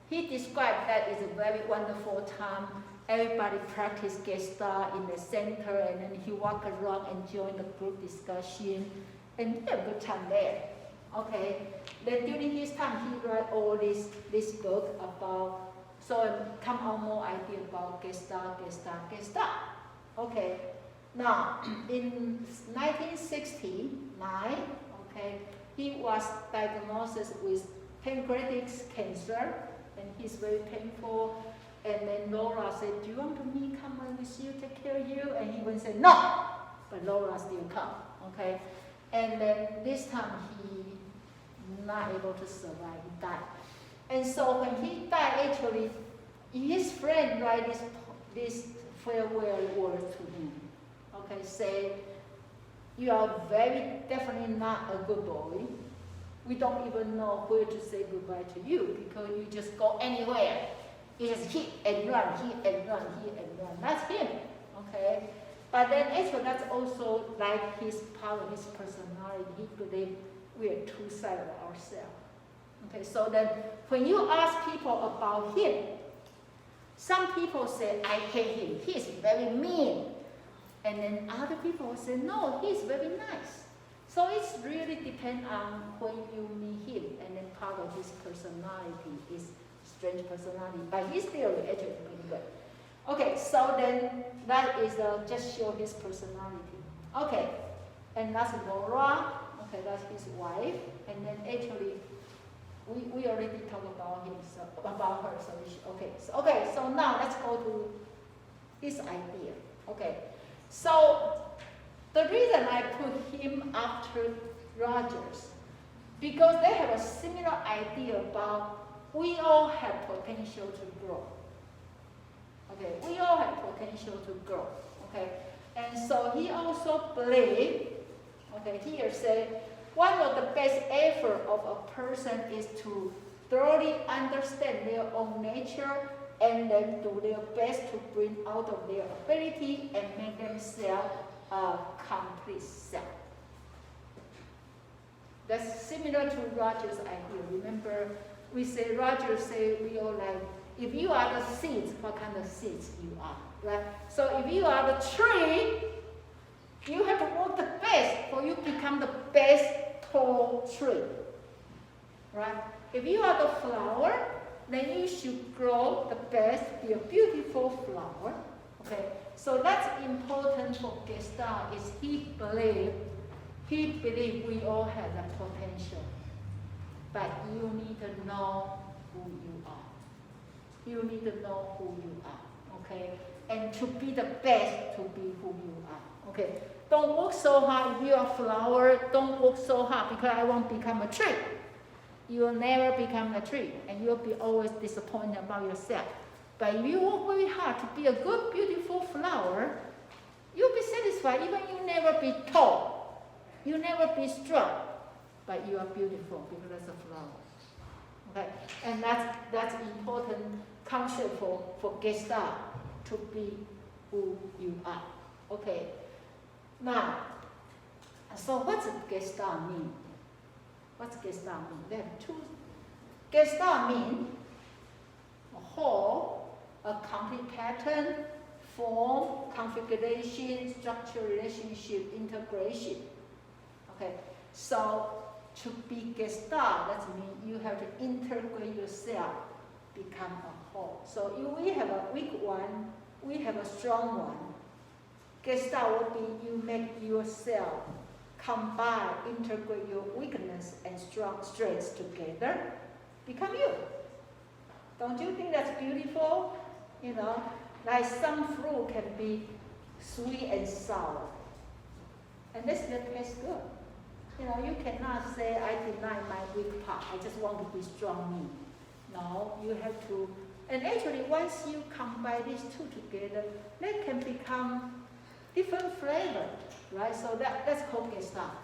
he described that as a very wonderful time. Everybody practiced Gestalt in the center, and then he walked around enjoying the group discussion, and he had a good time there. Okay. Then during his time, he wrote all this book about, so come out more idea about Gestalt. Okay. Now, in 1969, okay, he was diagnosed with pancreatic cancer, and he's very painful. And then Laura said, do you want me to come with you, take care of you? And he would say, no. But Laura still come, okay? And then this time he not able to survive, he died. And so when he died, actually, his friend write this farewell word to him. Okay, say, you are very definitely not a good boy. We don't even know where to say goodbye to you because you just go anywhere. You just hit and run, hit and run, hit and run. That's him, okay? But then actually that's also like his part of his personality. He believed we are two sides of ourselves. Okay, so then when you ask people about him, some people say, I hate him, he's very mean. And then other people will say, no, he's very nice. So it's really depends on when you meet him, and then part of his personality is strange personality. But he's still actually pretty good. Okay, so then that is just show his personality. Okay, and that's Laura. Okay, that's his wife. And then actually, we already talked about him, so about her. So so now let's go to his idea. Okay, so the reason I put him after Rogers, because they have a similar idea about we all have potential to grow. Okay, we all have potential to grow. Okay, and so he also believed, okay, here say, one of the best effort of a person is to thoroughly understand their own nature and then do their best to bring out of their ability and make themselves a complete self. That's similar to Rogers' idea. Remember, we say, Rogers say, we all like, if you are the seeds, what kind of seeds you are, right? So if you are the tree, you have to work the best for you to become the best tall tree, right? If you are the flower, then you should grow the best, be a beautiful flower, okay? So that's important for Gestalt, is he believed we all have the potential, but you need to know who you are. You need to know who you are, okay? And to be the best, to be who you are, okay? Don't work so hard. If you are a flower, don't work so hard because I won't become a tree. You will never become a tree, and you'll be always disappointed about yourself. But if you work very hard to be a good, beautiful flower, you'll be satisfied. Even you never be tall, you never be strong, but you are beautiful because that's a flower. Okay, and that's important concept for Gestalt, to be who you are. Okay. Now, so what's Gestalt mean? What's Gestalt mean? There are two. Gestalt mean a whole, a complete pattern, form, configuration, structure, relationship, integration. Okay, so to be Gestalt, that means you have to integrate yourself, become a whole. So if we have a weak one, we have a strong one. Gestalt will be you make yourself combine, integrate your weakness and strong strengths together, become you. Don't you think that's beautiful? You know, like some fruit can be sweet and sour, and this taste good. You know, you cannot say, I deny my weak part, I just want to be strong me. No, you have to, and actually once you combine these two together, they can become different flavor, right? So that's called Gestalt.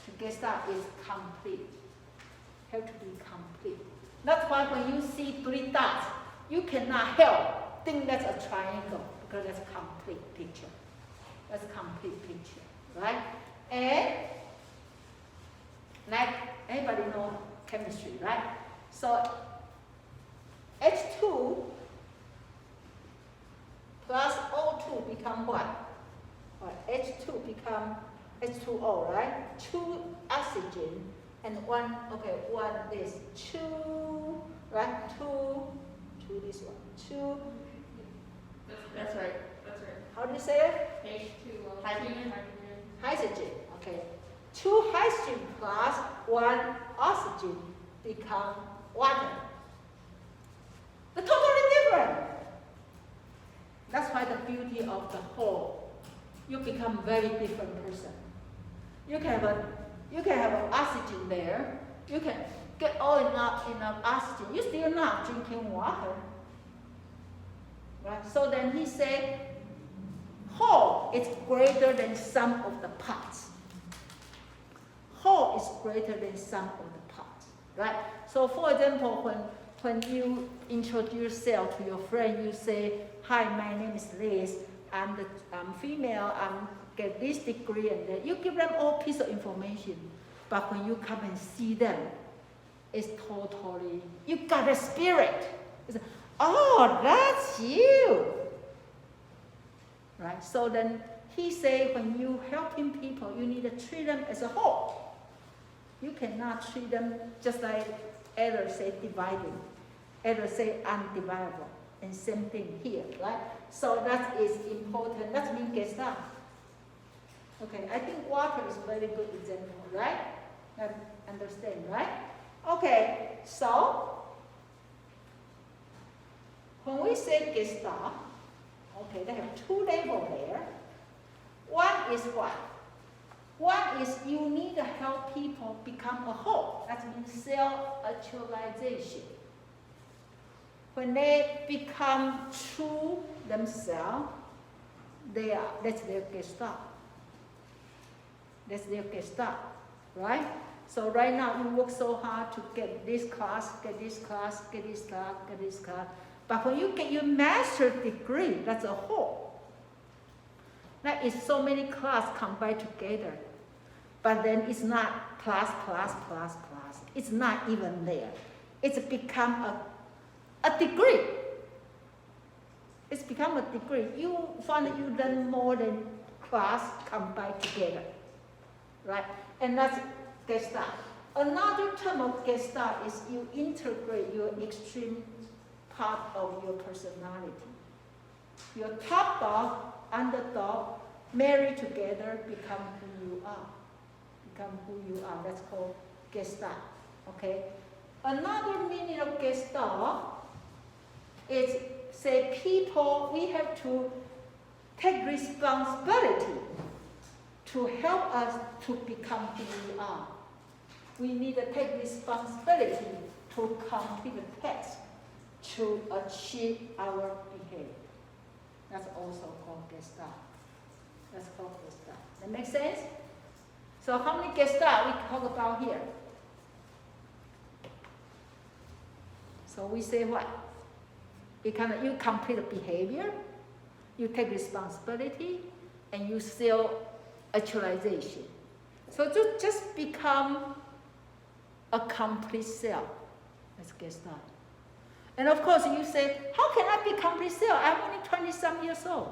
The Gestalt is complete, have to be complete. That's why when you see 3 dots, you cannot help think that's a triangle, because that's a complete picture. That's a complete picture, right? And like everybody know chemistry, right? So H2 plus O2 become what? H2 become H2O, right? 2 oxygen and 1, okay, 1 is 2, right? 2 this one, 2. That's right. That's right. How do you say it? H2O. Hydrogen. Hydrogen, okay. 2 hydrogen plus 1 oxygen become water. They're totally different. That's why the beauty of the whole. You become very different person. You can have an oxygen there. You can get all enough oxygen. You're still not drinking water. Right? So then he said, whole is greater than sum of the parts. Whole is greater than sum of the parts. Right? So for example, when you introduce yourself to your friend, you say, hi, my name is Liz. I'm female, get this degree, and then you give them all piece of information. But when you come and see them, it's totally, you got a spirit. It's, oh, that's you. Right? So then he say, when you helping people, you need to treat them as a whole. You cannot treat them just like others say dividing, others say undividable, and same thing here, right? So that is important. That means Gestalt. Okay, I think water is a very good example, right? Understand, right? Okay, so when we say Gestalt, okay, they have 2 levels there. One is what? One is you need to help people become a whole. That means self-actualization. When they become true themselves, that's their Gestalt. That's their Gestalt, right? So right now you work so hard to get this class, get this class, get this class, get this class. But when you get your master's degree, that's a whole. That is so many classes combined together. But then it's not class. It's not even there. It's become a degree. It's become a degree. You find that you learn more than class combined together, right? And that's Gestalt. Another term of Gestalt is you integrate your extreme part of your personality. Your top dog, underdog, marry together, become who you are. Become who you are. That's called Gestalt. Okay. Another meaning of Gestalt is, say, people, we have to take responsibility to help us to become who we are. We need to take responsibility to complete the task, to achieve our behavior. That's also called Gestalt. That's called Gestalt. That makes sense? So how many Gestalt we talk about here? So we say what? You complete the behavior, you take responsibility, and you self-actualization. So to just become a complete self. Let's get started. And of course you say, how can I be complete self? I'm only 20-some years old.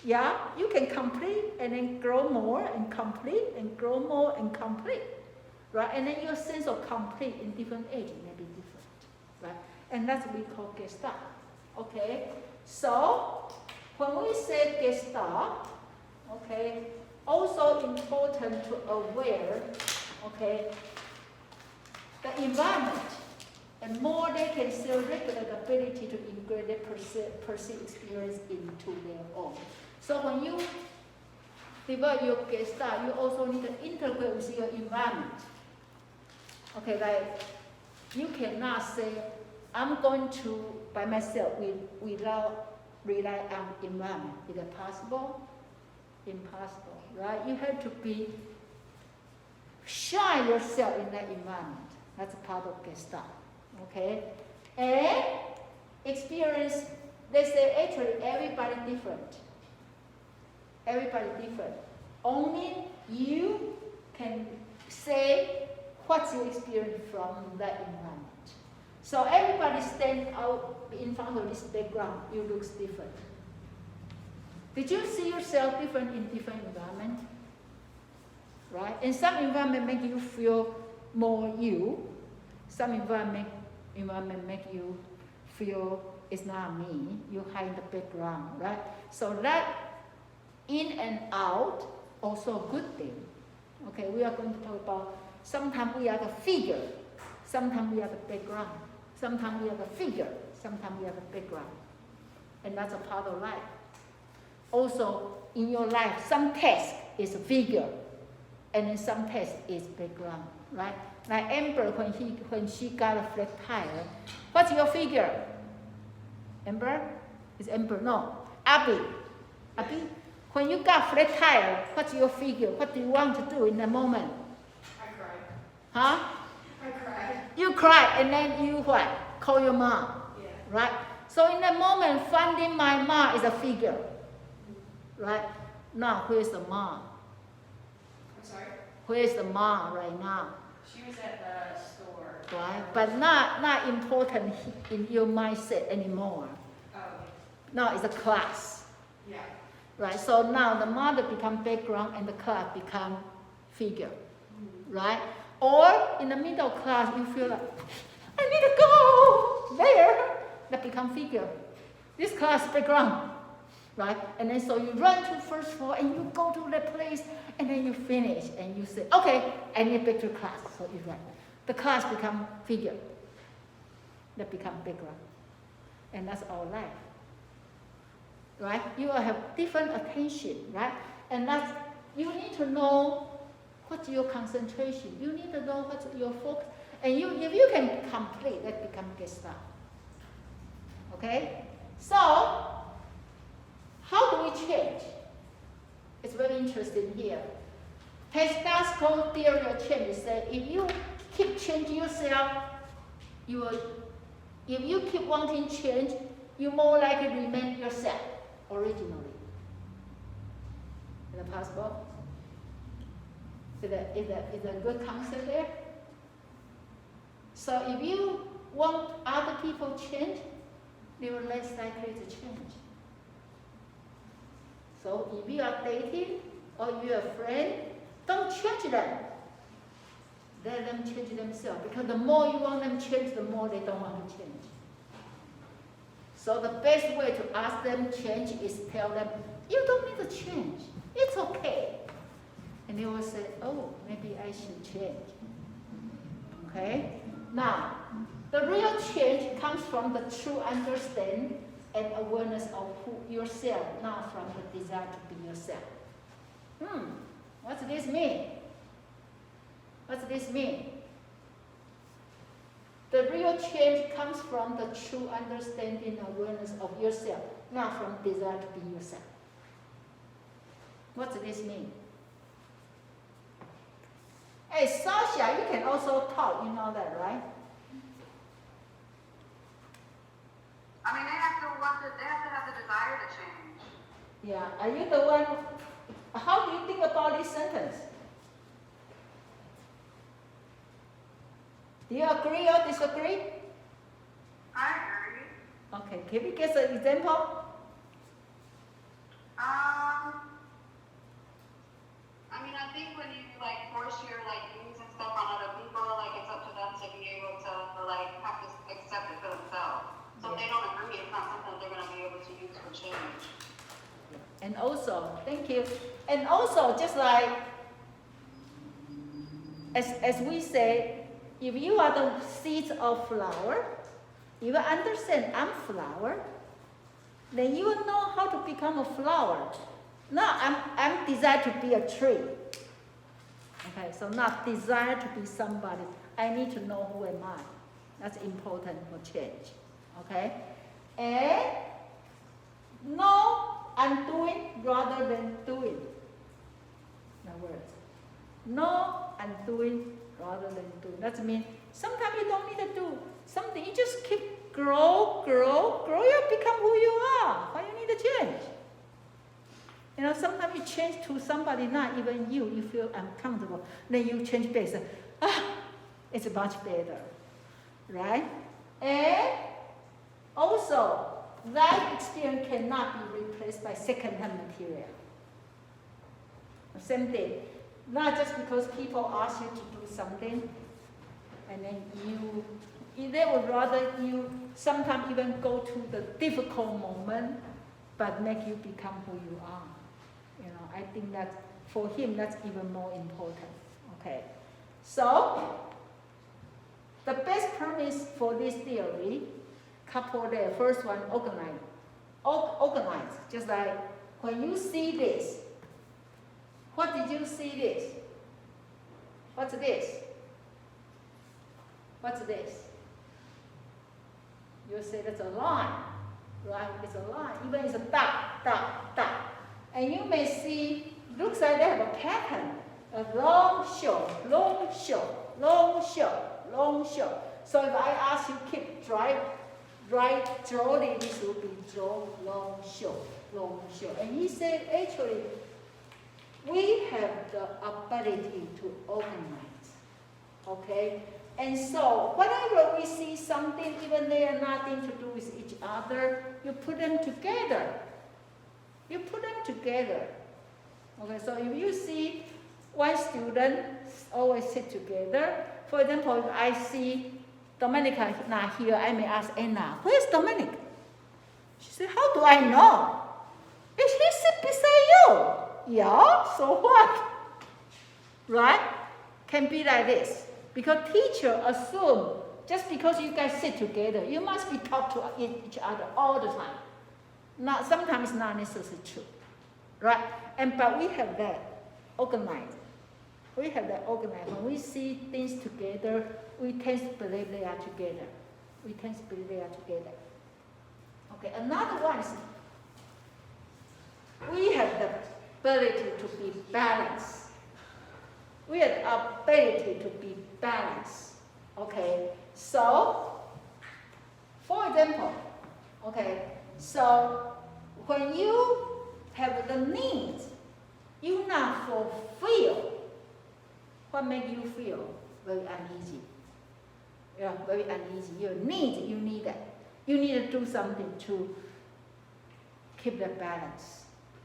Yeah, you can complete and then grow more and complete and grow more and complete. Right? And then your sense of complete in different ages may be different. Right? And that's what we call Gestalt. Okay? So when we say Gestalt, okay, also important to aware, okay, the environment, and more they can self-regulate the ability to integrate their perceived experience into their own. So when you develop your Gestalt, you also need to integrate with your environment. Okay, like you cannot say, I'm going to by myself without rely on environment. Is it possible? Impossible, right? You have to be shine yourself in that environment. That's part of Gestalt. Okay? And experience, they say actually everybody different. Everybody different. Only you can say what's your experience from that environment. So everybody stand out in front of this background, you look different. Did you see yourself different in different environment? Right? And some environment make you feel more you. Some environment make you feel it's not me. You hide in the background, right? So that in and out also a good thing. Okay, we are going to talk about sometimes we are the figure, sometimes we are the background, sometimes we are the figure, sometimes we are the background. And that's a part of life. Also, in your life, some task is a figure, and then some task is background, right? Like Amber, when she got a flat tire, what's your figure? Amber? Is Amber? No. Abby. Abby? When you got flat tire, what's your figure? What do you want to do in the moment? I cried. Huh? I cried. You cry, and then you what? Call your mom, Yeah. right? So in that moment, finding my mom is a figure, right? Now, where's the mom? I'm sorry? Where's the mom right now? She was at the store. Right? But not important in your mindset anymore. Oh, Now it's a class, yeah. right? So now the mother become background and the class become figure, right? Or in the middle class, you feel like, I need to go there. That become figure. This class background, right? And then so you run to first floor and you go to that place and then you finish and you say, okay, I need back to class. So you run. The class become figure. That become background. And that's our life. Right? You will have different attention, right? And that's, you need to know what's your concentration. You need to know what's your focus. And if you can complete, that become Gestalt. Okay? So, how do we change? It's very interesting here. Gestalt theory of change is that if you keep changing yourself, if you keep wanting change, you more likely remain yourself originally. Is that possible? Is that a good concept there? So if you want other people to change, they are less likely to change. So if you are dating or you are a friend, don't change them. Let them change themselves, because the more you want them to change, the more they don't want to change. So the best way to ask them to change is tell them, you don't need to change. It's okay. And they will say, oh, maybe I should change. Okay? Now, the real change comes from the true understanding and awareness of yourself, not from the desire to be yourself. What's this mean? What's this mean? The real change comes from the true understanding and awareness of yourself, not from desire to be yourself. What's this mean? Hey, Sasha, you can also talk, you know that, right? I mean, they have to have the desire to change. Yeah, are you the one? How do you think about this sentence? Do you agree or disagree? I agree. Okay, can we get an example? I mean, I think when you like force your like views and stuff on other people, like it's up to them to be able to like have to accept it for themselves. So if they don't agree, it's not something they're gonna be able to use for change. And also, thank you. And also, just like as we say, if you are the seeds of flower, you will understand I'm flower, then you will know how to become a flower. No, I'm designed to be a tree. Okay, so not desire to be somebody. I need to know who am I. That's important for change. Okay? And no undoing rather than doing. In other words, no undoing rather than doing. That means sometimes you don't need to do something. You just keep grow, you become who you are. Why you need to change? You know, sometimes you change to somebody, not even you feel uncomfortable. Then you change back. Say, it's much better. Right? And also, life experience cannot be replaced by second-hand material. Same thing. Not just because people ask you to do something, and then they would rather you sometimes even go to the difficult moment, but make you become who you are. You know, I think that for him that's even more important. Okay, so the best premise for this theory, couple there. First one, organize. Organize. Just like when you see this. What did you see this? What's this? What's this? You say that's a line, right? It's a line. Even it's a dot, dot, dot. And you may see, looks like they have a pattern. A long, short, long, short, long, short, long, short. So if I ask you keep right, draw this will be draw, long, short, long, short. And he said actually, we have the ability to organize, okay? And so whenever we see something, even they are nothing to do with each other, you put them together. You put them together. Okay, so if you see one student always sit together, for example, if I see Dominica not here, I may ask Anna, where's Dominic? She said, how do I know? If he sit beside you. Yeah, so what? Right? Can be like this. Because teacher assume just because you guys sit together, you must be talk to each other all the time. Not sometimes not necessarily true. Right? But we have that organized. We have that organized. When we see things together, we tend to believe they are together. We tend to believe they are together. Okay, another one is we have the ability to be balanced. We have the ability to be balanced. Okay, so for example, okay, so when you have the needs, you not fulfill, what make you feel very uneasy? Yeah, very uneasy. Your needs, you need that. You need to do something to keep the balance.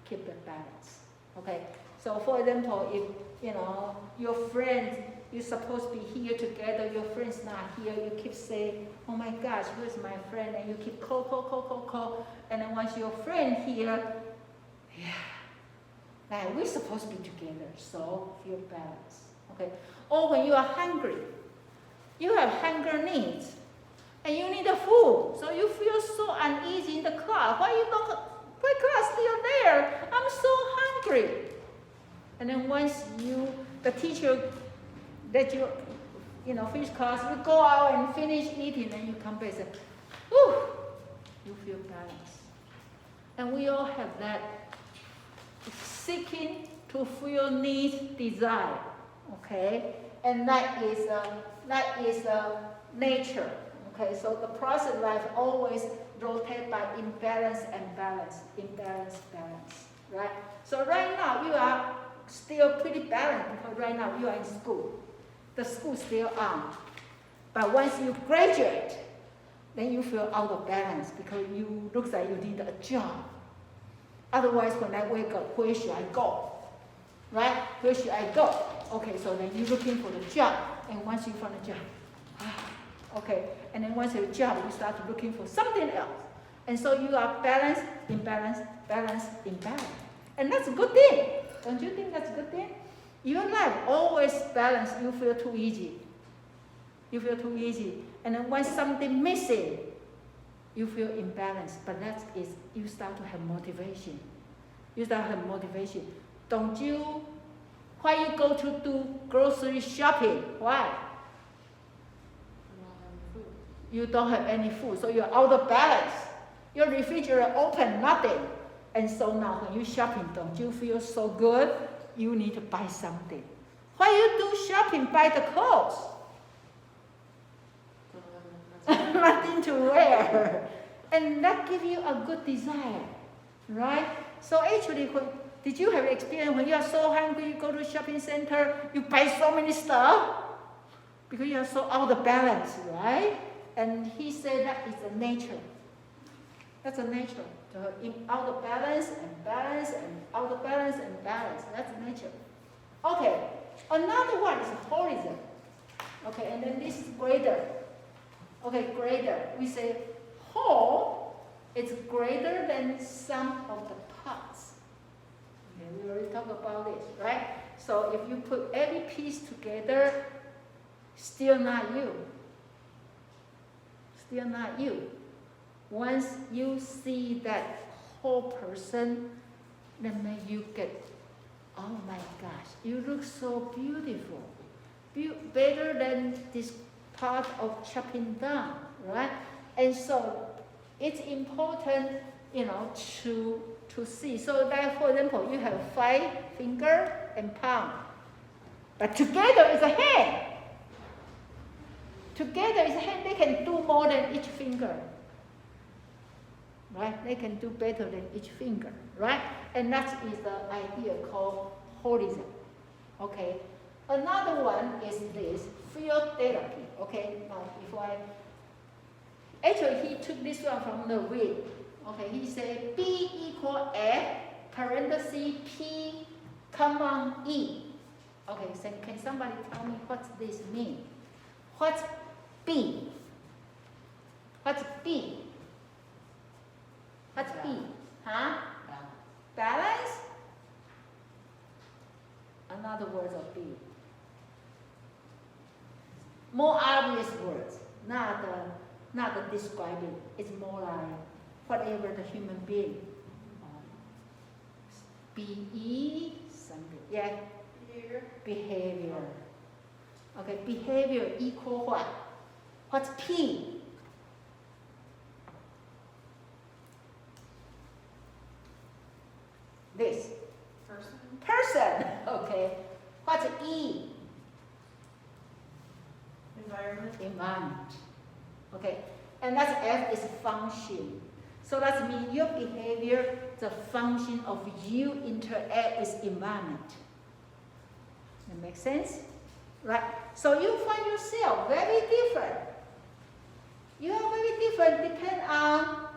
Keep the balance. Okay. So for example, if you know your friend, you're supposed to be here together, your friend's not here, you keep saying, oh my gosh, where's my friend? And you keep call. And then once your friend here, yeah, now we're supposed to be together, so feel balance. Okay. Or when you are hungry, you have hunger needs, and you need the food, so you feel so uneasy in the class. Why you don't? Why class still there? I'm so hungry. And then once the teacher let you finish class, you go out and finish eating, and you come back and say, whew, you feel balanced. And we all have that seeking to feel needs, desire, okay? And that is nature, okay? So the process of life always rotates by imbalance and balance, imbalance, balance, right? So right now you are still pretty balanced because right now you are in school. The school still on. But once you graduate, then you feel out of balance because you look like you need a job. Otherwise, when I wake up, where should I go? Right? Where should I go? Okay, so then you're looking for the job. And once you find a job, okay. And then once you have a job, you start looking for something else. And so you are balanced, imbalance, balance, imbalance. And that's a good thing. Don't you think that's a good thing? Your life always balanced, you feel too easy. You feel too easy. And then when something missing, you feel imbalanced. But that is, you start to have motivation. You start have motivation. Don't you? Why you go to do grocery shopping? Why? You don't have any food, so you're out of balance. Your refrigerator open, nothing. And so now when you shopping, don't you feel so good? You need to buy something. Why you do shopping? Buy the clothes. Nothing to wear. And that give you a good desire, right? So actually, did you have experience when you are so hungry, you go to a shopping center, you buy so many stuff? Because you are so out of balance, right? And he said that is a nature. That's a nature. Out of balance and balance and out of balance and balance. That's nature. Okay, another one is horizon. Okay, and then this is greater. Okay, greater. We say whole is greater than sum of the parts. Okay, we already talked about this, right? So if you put every piece together, still not you. Still not you. Once you see that whole person, then make you get, oh my gosh, you look so beautiful. Better than this part of chopping down, right? And so it's important, to see. So that, for example, you have 5 fingers and palm, but together is a hand. Together is a hand. They can do more than each finger, right? They can do better than each finger, right? And that is the idea called horizon. Okay. Another one is this field therapy. Okay. Now, actually, he took this one from the Wing. Okay. He said B equal F parenthesis P common E. Okay. So can somebody tell me what this means? What's B? What's B? What's B? Huh? Balance? Another word of B. More obvious words, not the describing. It's more like whatever the human being. BE something. Yeah. Behavior. Okay, behavior equal what? What's P? This. Person. Okay. What's E? Environment. Okay. And that's F is function. So that means your behavior, the function of you interact with environment. That makes sense? Right? So you find yourself very different. You are very different depending on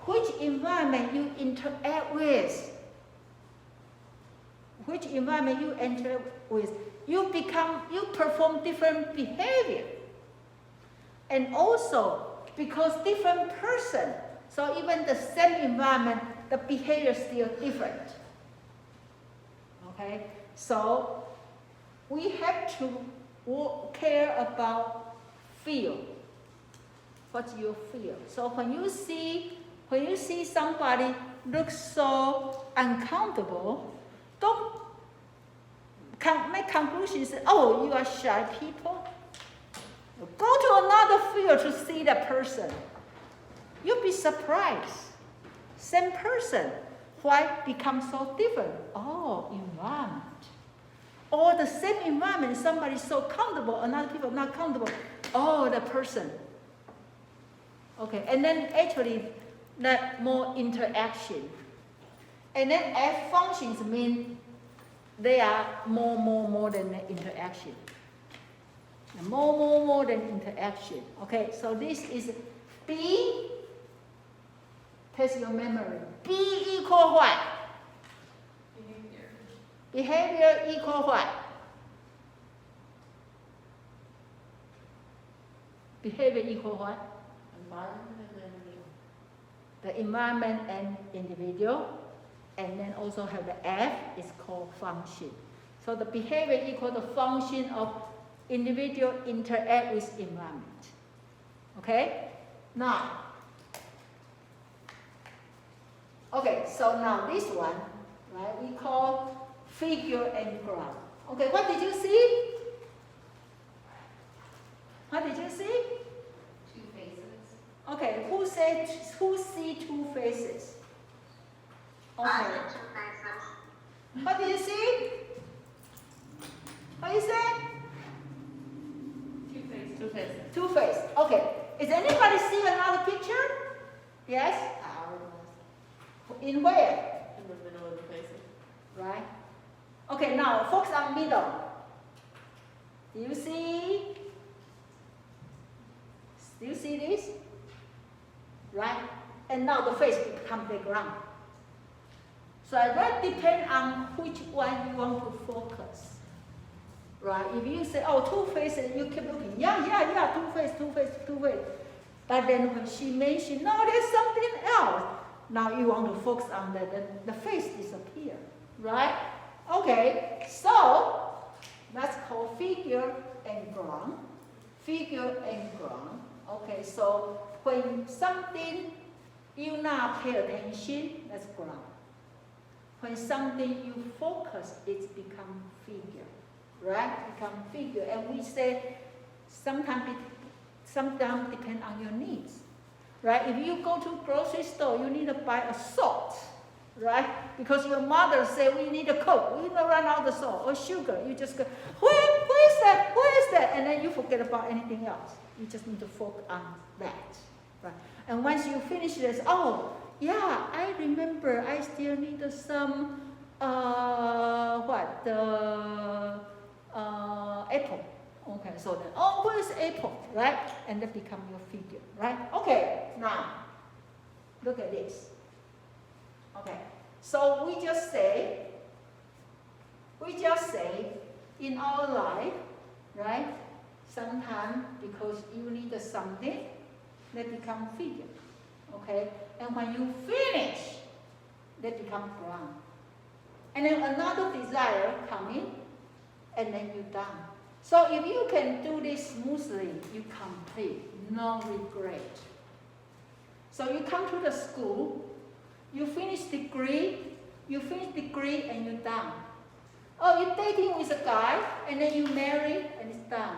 which environment you interact with. Which environment you interact with. You perform different behavior. And also, because different person, so even the same environment, the behavior is still different. Okay? So, we have to care about feel. What's your feel? So when you see somebody look so uncomfortable, don't make conclusions. Oh, you are shy people. Go to another field to see that person. You'll be surprised. Same person, why become so different? Oh, environment. Or the same environment, somebody so comfortable, another people not comfortable. Oh, the person. Okay, and then actually, that more interaction. And then F functions mean they are more than the interaction. More than interaction. Okay, so this is B. Test your memory. B equal what? Behavior equal what? Behavior equal what? The environment and individual. And then also have the F is called function. So the behavior equal the function of individual interact with environment. Okay? Now, Okay, so now this one, right, we call figure and ground. Okay, what did you see? What did you see? Two faces. Okay, who see two faces? I Okay, see two faces. what did you see? What you say? Two faces. Two faces. Two face. Okay, is anybody see another picture? Yes? In where? In the middle of the faces. Right? Okay, now focus on middle. Do you see? Do you see this? Right? And now the face become background. So that depends on which one you want to focus. Right? If you say, oh, two faces, you keep looking, yeah, two face. But then when she mentioned, no, there's something else. Now you want to focus on that, the face disappear. Right? Okay, so that's called figure and ground. Figure and ground. Okay, so when something you not pay attention, that's ground. When something you focus, it's become figure. Right? Become figure. And we say sometimes depend on your needs. Right? If you go to grocery store, you need to buy a salt. Right? Because your mother said we need a Coke, we need to run out of salt or sugar. You just go, where is that? Where is that? And then you forget about anything else. You just need to focus on that. Right? And once you finish this, oh, yeah, I remember I still need some, apple. Okay, so then, oh, where's apple? Right? And that become your figure. Right? Okay, now, look at this. Okay, so we just say in our life, right? Sometimes because you need something, that become figure. Okay, and when you finish, that become ground. And then another desire come in, and then you're done. So if you can do this smoothly, you complete, no regret. So you come to the school. You finish degree and you're done. Oh, you're dating with a guy and then you marry and it's done.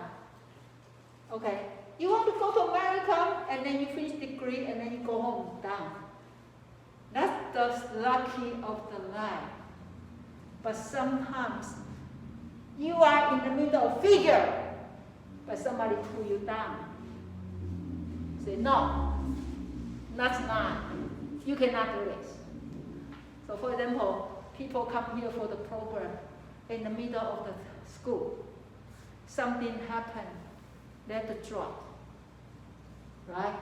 Okay. You want to go to America and then you finish degree and then you go home, done. That's the lucky of the life. But sometimes you are in the middle of figure, but somebody pull you down. Say, no, that's not. You cannot do this. So for example, people come here for the program in the middle of the school. Something happened, they have to drop. Right?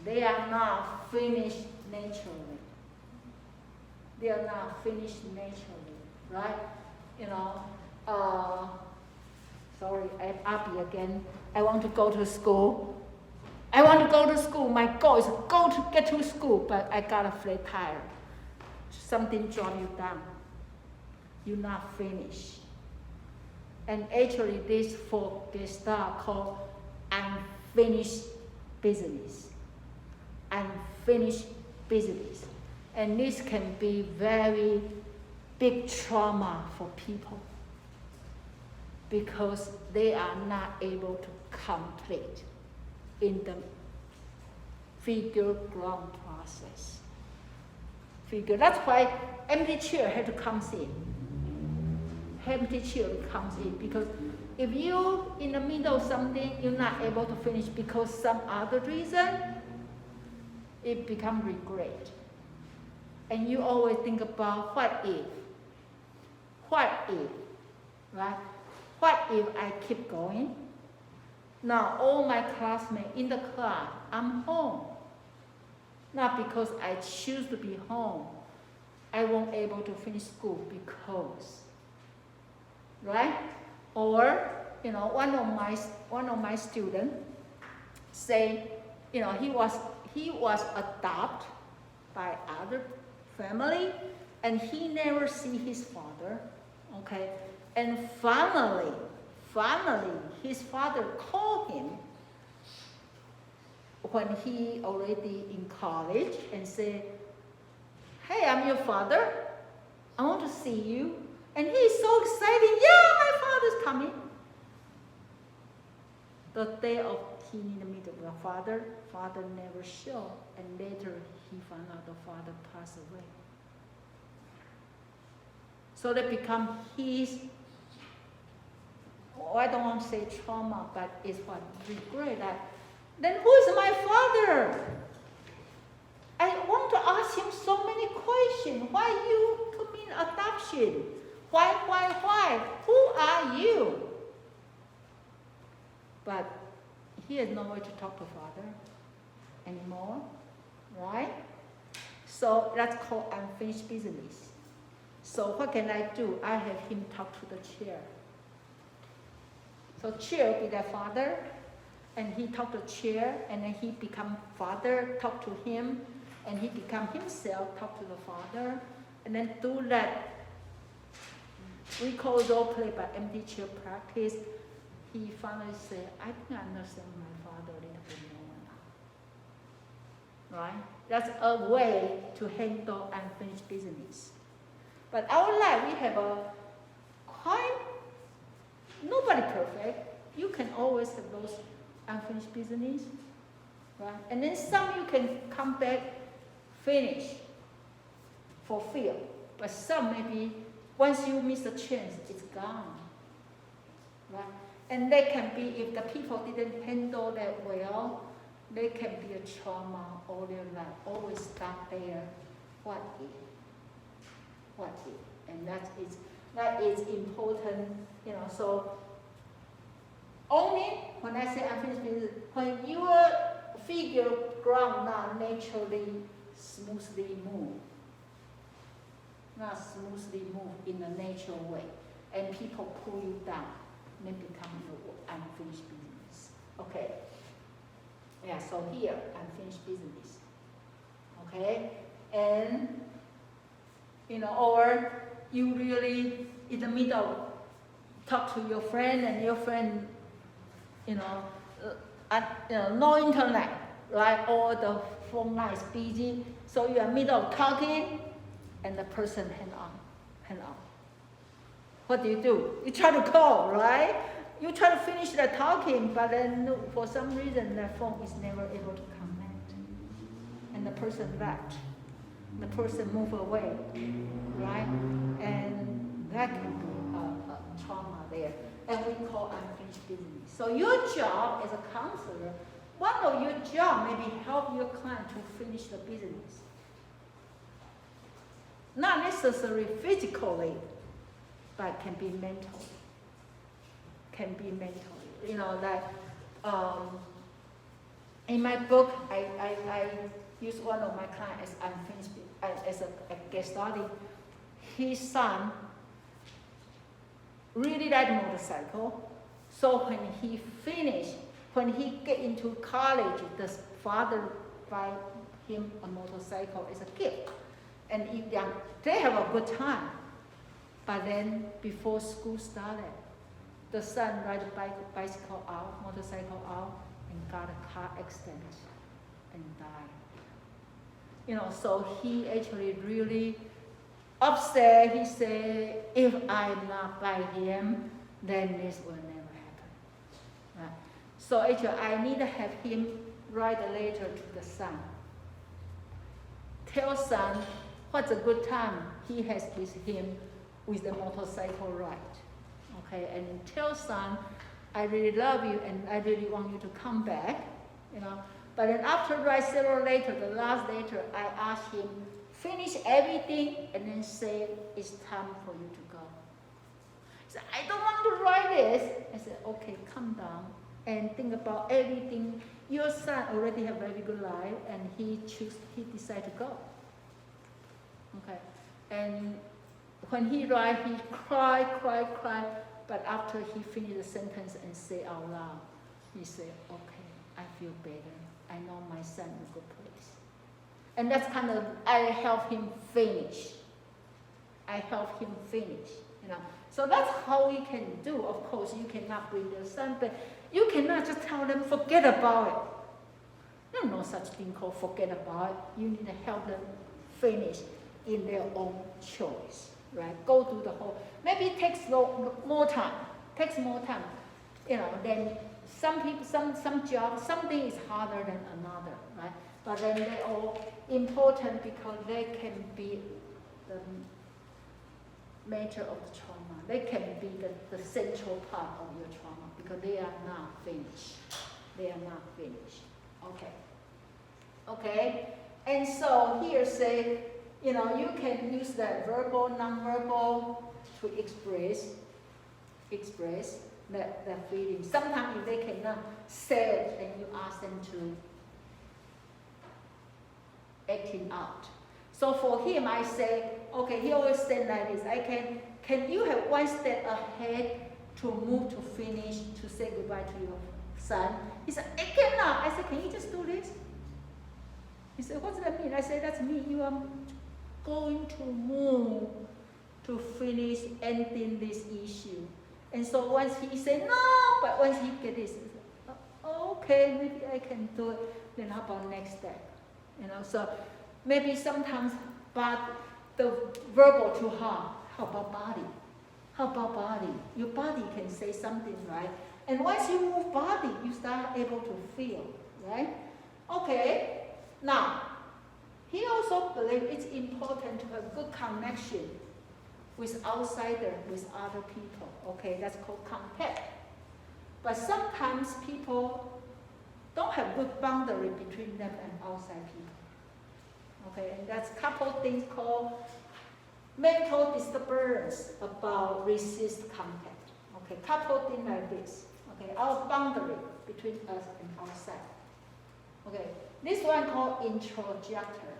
They are not finished naturally. They are not finished naturally. Right? You know, sorry, I'm Abby again. I want to go to school. My goal is to get to school, but I got a flat tire. Something drop you down. You're not finished. And actually, this for Gestalt called unfinished business. Unfinished business. And this can be very big trauma for people because they are not able to complete in the figure ground process. Figure. That's why empty chair had to come in. Empty chair comes in because if you in the middle of something you're not able to finish because some other reason, it becomes regret. And you always think about what if? What if? Right? What if I keep going? Now all my classmates in the class, I'm home. Not because I choose to be home. I won't able to finish school because, right? Or, you know, one of my students say, you know, he was adopted by other family, and he never see his father. Okay, and finally, his father called him when he already in college and said, hey, I'm your father. I want to see you. And he's so excited. Yeah, my father's coming. The day of he need to meet the father never showed. And later he found out the father passed away. So that become his, I don't want to say trauma, but it's what regret that. Then who is my father? I want to ask him so many questions. Why you put me in adoption? Why? Who are you? But he has no way to talk to father anymore, right? So that's called unfinished business. So what can I do? I have him talk to the chair. So chair will be their father, and he talk to chair, and then he become father, talk to him, and he become himself, talk to the father, and then do that. We call role play by empty chair practice. He finally said, I think I understand my father a little bit more now. Right? That's a way to handle unfinished business. But our life, we have a quite, nobody perfect. You can always have those unfinished business, right? And then some you can come back, finish, fulfill. But some maybe, once you miss a chance, it's gone, right? And they can be, if the people didn't handle that well, they can be a trauma all their life, always stuck there. What if? And that is important, so only when I say unfinished business, when your figure ground not naturally smoothly move, not smoothly move in a natural way, and people pull you down, then become your unfinished business. Okay. Yeah, so here, unfinished business. Okay? And or you really, in the middle, talk to your friend, and your friend, no internet, right? Or the phone line is busy, so you are middle of talking, and the person hang on. What do? You try to call, right? You try to finish the talking, but then for some reason the phone is never able to connect, and the person left. The person move away, right? And that can be a trauma there. And we call unfinished business. So your job as a counselor, one of your job may be help your client to finish the business. Not necessarily physically, but can be mentally. In my book, I use one of my clients as unfinished, as a Gestalt. His son really liked motorcycle, so when he get into college, the father buy him a motorcycle as a gift, and they have a good time. But then before school started, the son ride a motorcycle out, and got a car accident and died. So he actually really upset. He said, if I'm not by him, then this will never happen. Right? So actually, I need to have him write a letter to the son. Tell son what's a good time he has with him with the motorcycle ride. Okay, and tell son, I really love you and I really want you to come back, But then after write several letters, the last letter, I asked him, finish everything and then say, it's time for you to go. He said, I don't want to write this. I said, okay, calm down and think about everything. Your son already have a very good life, and he decided to go. Okay, and when he write, he cry. But after he finished the sentence and say out loud, he said, okay, I feel better. I know my son in a good place. And that's kind of, I help him finish. So that's how we can do. Of course, you cannot bring your son, but you cannot just tell them, forget about it. There's no such thing called forget about it. You need to help them finish. in their own choice, right? Go through the whole, maybe it takes more time, then some people, some jobs, something is harder than another, right? But then they're all important because they can be the matter of the trauma. They can be the central part of your trauma because they are not finished. Okay? And so here say, you can use the verbal, non-verbal to express the feeling. Sometimes if they cannot say it, then you ask them to acting out. So for him, I say, okay, he always stand like this. Can you have one step ahead to move to finish, to say goodbye to your son? He said, I cannot. I said, can you just do this? He said, what does that mean? I said, that's me. You are going to move to finish ending this issue. And so once he said, no, but once he get this, he said, okay, maybe I can do it. Then how about next step? So maybe sometimes, but the verbal too hard. How about body? Your body can say something, right? And once you move body, you start able to feel, right? Okay, now, he also believes it's important to have good connection with outsider, with other people. Okay, that's called contact. But sometimes people don't have good boundary between them and outside people. Okay, and that's a couple things called mental disturbance about resist contact. Okay, couple things like this. Okay, our boundary between us and outside. Okay, this one called introjector.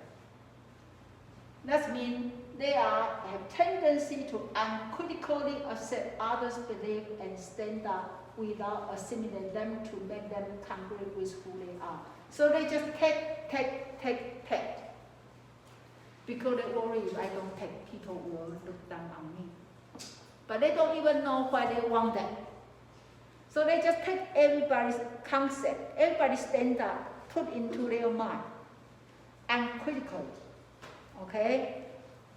That means they have tendency to uncritically accept others' belief and stand up without assimilating them to make them congruent with who they are. So they just take. Because they worry if I don't take, people will look down on me. But they don't even know why they want that. So they just take everybody's concept, everybody stand up, put into their mind, uncritically. Okay?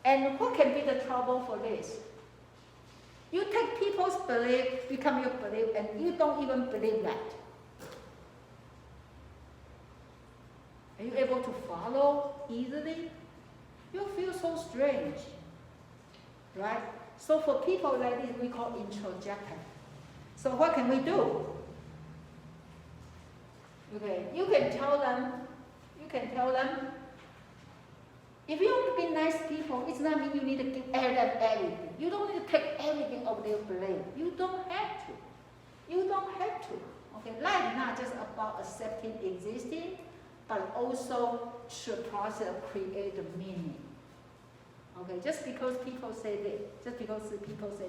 And what can be the trouble for this? You take people's belief, become your belief, and you don't even believe that. Are you able to follow easily? You feel so strange, right? So for people like this, we call introjector. So what can we do? Okay, you can tell them, if you want to be nice people, it's not mean you need to give them everything. You don't need to take everything of their belief. You don't have to. Okay, life is not just about accepting existing, but also the process of create the meaning. Okay, just because people say that, just because people say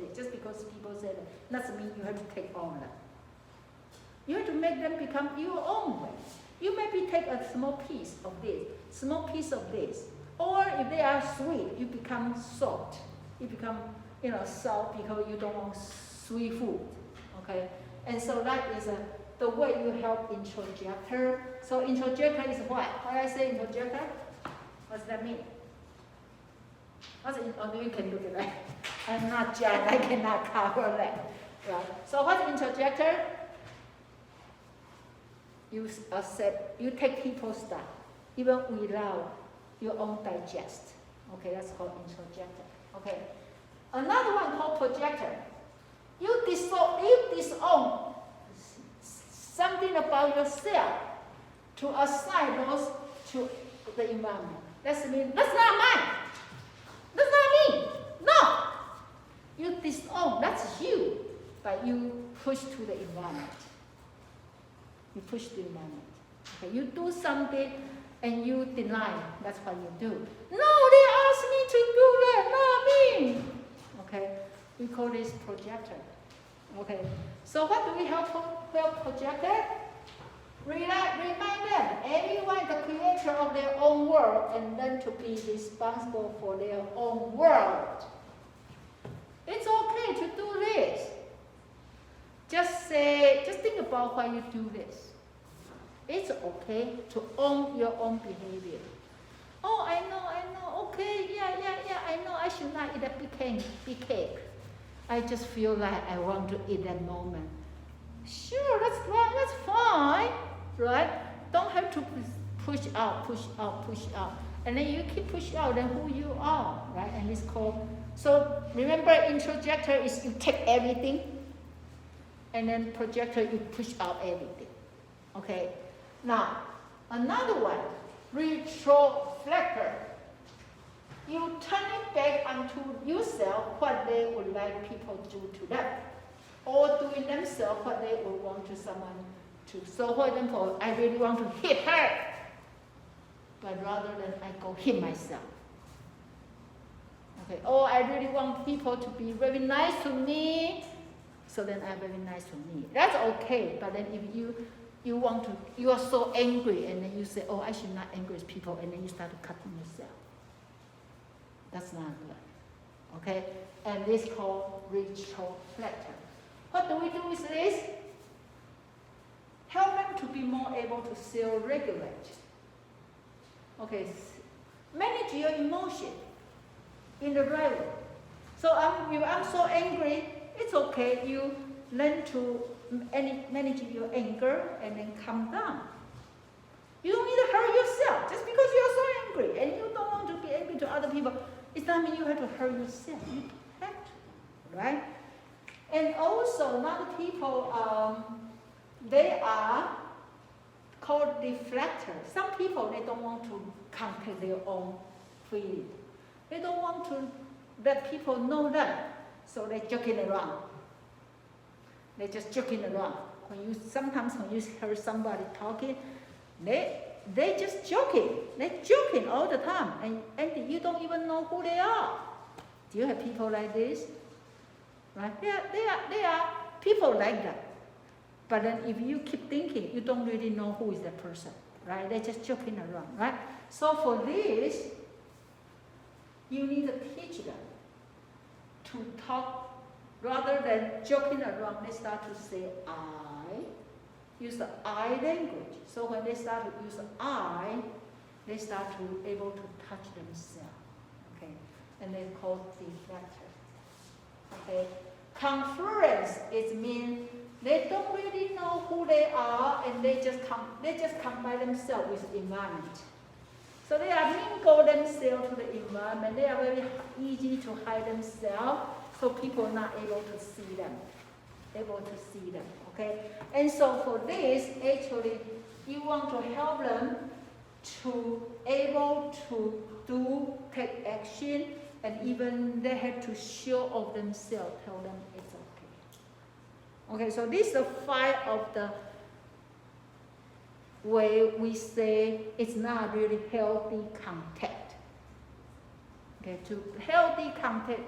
that, doesn't mean you have to take all of them. You have to make them become your own way. You maybe take a small piece of this, or if they are sweet, you become salt. You become, salt because you don't want sweet food. Okay, and so that is the way you help introjector. So introjector is what? When I say introjector, what does that mean? You can look at that. I'm not Jan, I cannot cover that. Right? So what's introjector? You accept, you take people's stuff, even without your own digest. Okay, that's called introjector. Okay. Another one called projector. You disown something about yourself to assign those to the environment. That's not mine. That's not me. No. You disown, that's you, but you push to the environment. You push the environment. Okay, you do something and you deny. That's what you do. No, they asked me to do that, not me. Okay, we call this projector. Okay, so what do we help projector? Remind them, everyone is the creator of their own world and then to be responsible for their own world. It's okay to do this. Just think about why you do this. It's okay to own your own behavior. Oh, I know, okay, yeah, I should not eat that big cake. I just feel like I want to eat that moment. Sure, that's fine, that's fine, right? Don't have to push out. And then you keep pushing out, then who you are, right? And it's called, so remember introjector is you take everything, and then projector you push out everything, okay? Now, another one, retroflector. You turn it back onto yourself what they would like people to do to them, or doing themselves what they would want to someone to. So for example, I really want to hit her, but rather than I go hit myself. Okay, or I really want people to be very nice to me, so then I'm very nice to me. That's okay, but then if you are so angry, and then you say, oh, I should not angry with people, and then you start to cutting yourself. That's not good, okay? And this is called retroflector. What do we do with this? Help them to be more able to self-regulate. Okay, manage your emotion in the right way. So if I'm so angry, it's okay. You learn to manage your anger and then calm down. You don't need to hurt yourself. Just because you're so angry and you don't want to be angry to other people, it doesn't mean you have to hurt yourself. You don't have to, right? And also, other people, they are called deflectors. Some people, they don't want to contact their own feeling. They don't want to let people know them, so they're joking around. They're just joking around. Sometimes when you hear somebody talking, they just joking. They're joking all the time, and you don't even know who they are. Do you have people like this? Right? They are people like that. But then if you keep thinking, you don't really know who is that person, right? They're just joking around, right? So for this, you need to teach them to talk rather than joking around. They start to say I, use the I language. So when they start to use the I, they start to able to touch themselves, okay? And they're called deflector, okay? Confluence is mean they don't really know who they are, and they just come by themselves with the environment. So they are mingle themselves to the environment. They are very easy to hide themselves, so people are not able to see them. Okay? And so for this, actually, you want to help them to able to take action, and even they have to show of themselves, tell them it's okay. Okay, so this is the 5 of the way we say it's not really healthy contact. Okay, to healthy contact,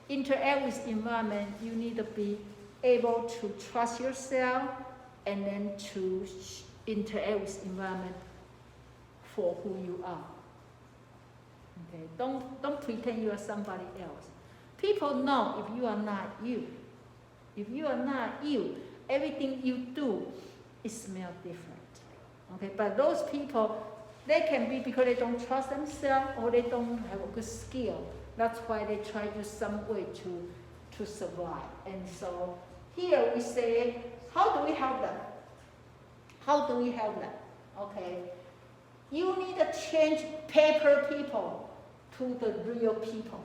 interact with environment, you need to be able to trust yourself and then to interact with environment for who you are. Okay, don't pretend you are somebody else. People know if you are not you. If you are not you, everything you do, it smells different. Okay, but those people, they can be because they don't trust themselves or they don't have a good skill. That's why they try to use some way to survive. And so here we say, how do we help them? How do we help them? Okay, you need to change paper people to the real people.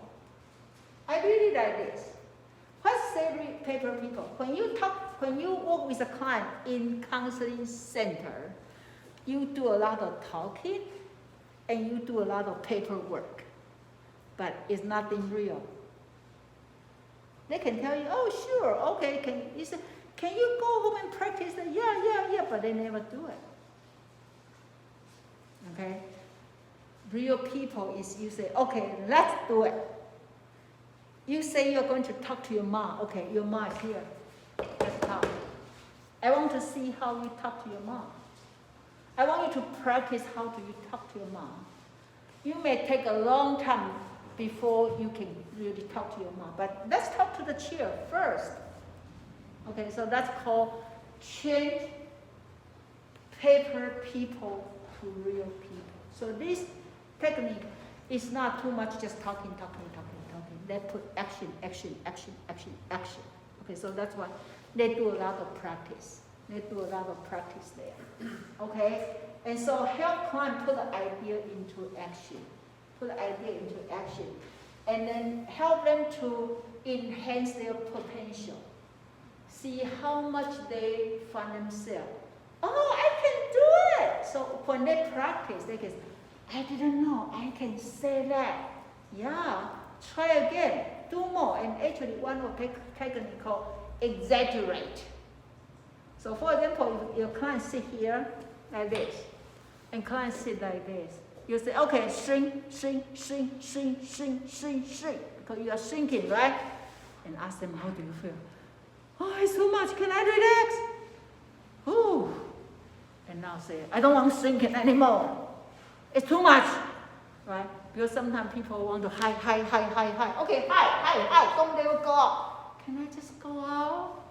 I really like this. What's say paper people? When you work with a client in counseling center, you do a lot of talking and you do a lot of paperwork, but it's nothing real. They can tell you, oh sure, okay, can you go home and practice that? Yeah, but they never do it. Okay? Real people is you say, okay, let's do it. You say you're going to talk to your mom. Okay, your mom is here. Let's talk. I want to see how you talk to your mom. I want you to practice how do you talk to your mom. You may take a long time before you can really talk to your mom, but let's talk to the chair first. Okay, so that's called change paper people to real people. So this technique is not too much just talking. they put action, action, action, action, action. Okay, so that's why they do a lot of practice. They do a lot of practice there. Okay, and so help client put the idea into action. Put the idea into action. And then help them to enhance their potential. See how much they find themselves. Oh, I can do it! So when they practice, they can say, I didn't know I can say that. Yeah, try again, do more. And actually one of the technique called exaggerate. So for example, if your client sit here like this, and client sit like this, you say, okay, shrink, shrink, shrink, shrink, shrink, shrink, shrink, because you are shrinking, right? And ask them, how do you feel? Oh, it's too much, can I relax? Ooh. And now say, I don't want shrinking anymore. It's too much, right? Because sometimes people want to hide. Okay, hide, don't let it go out. Can I just go out?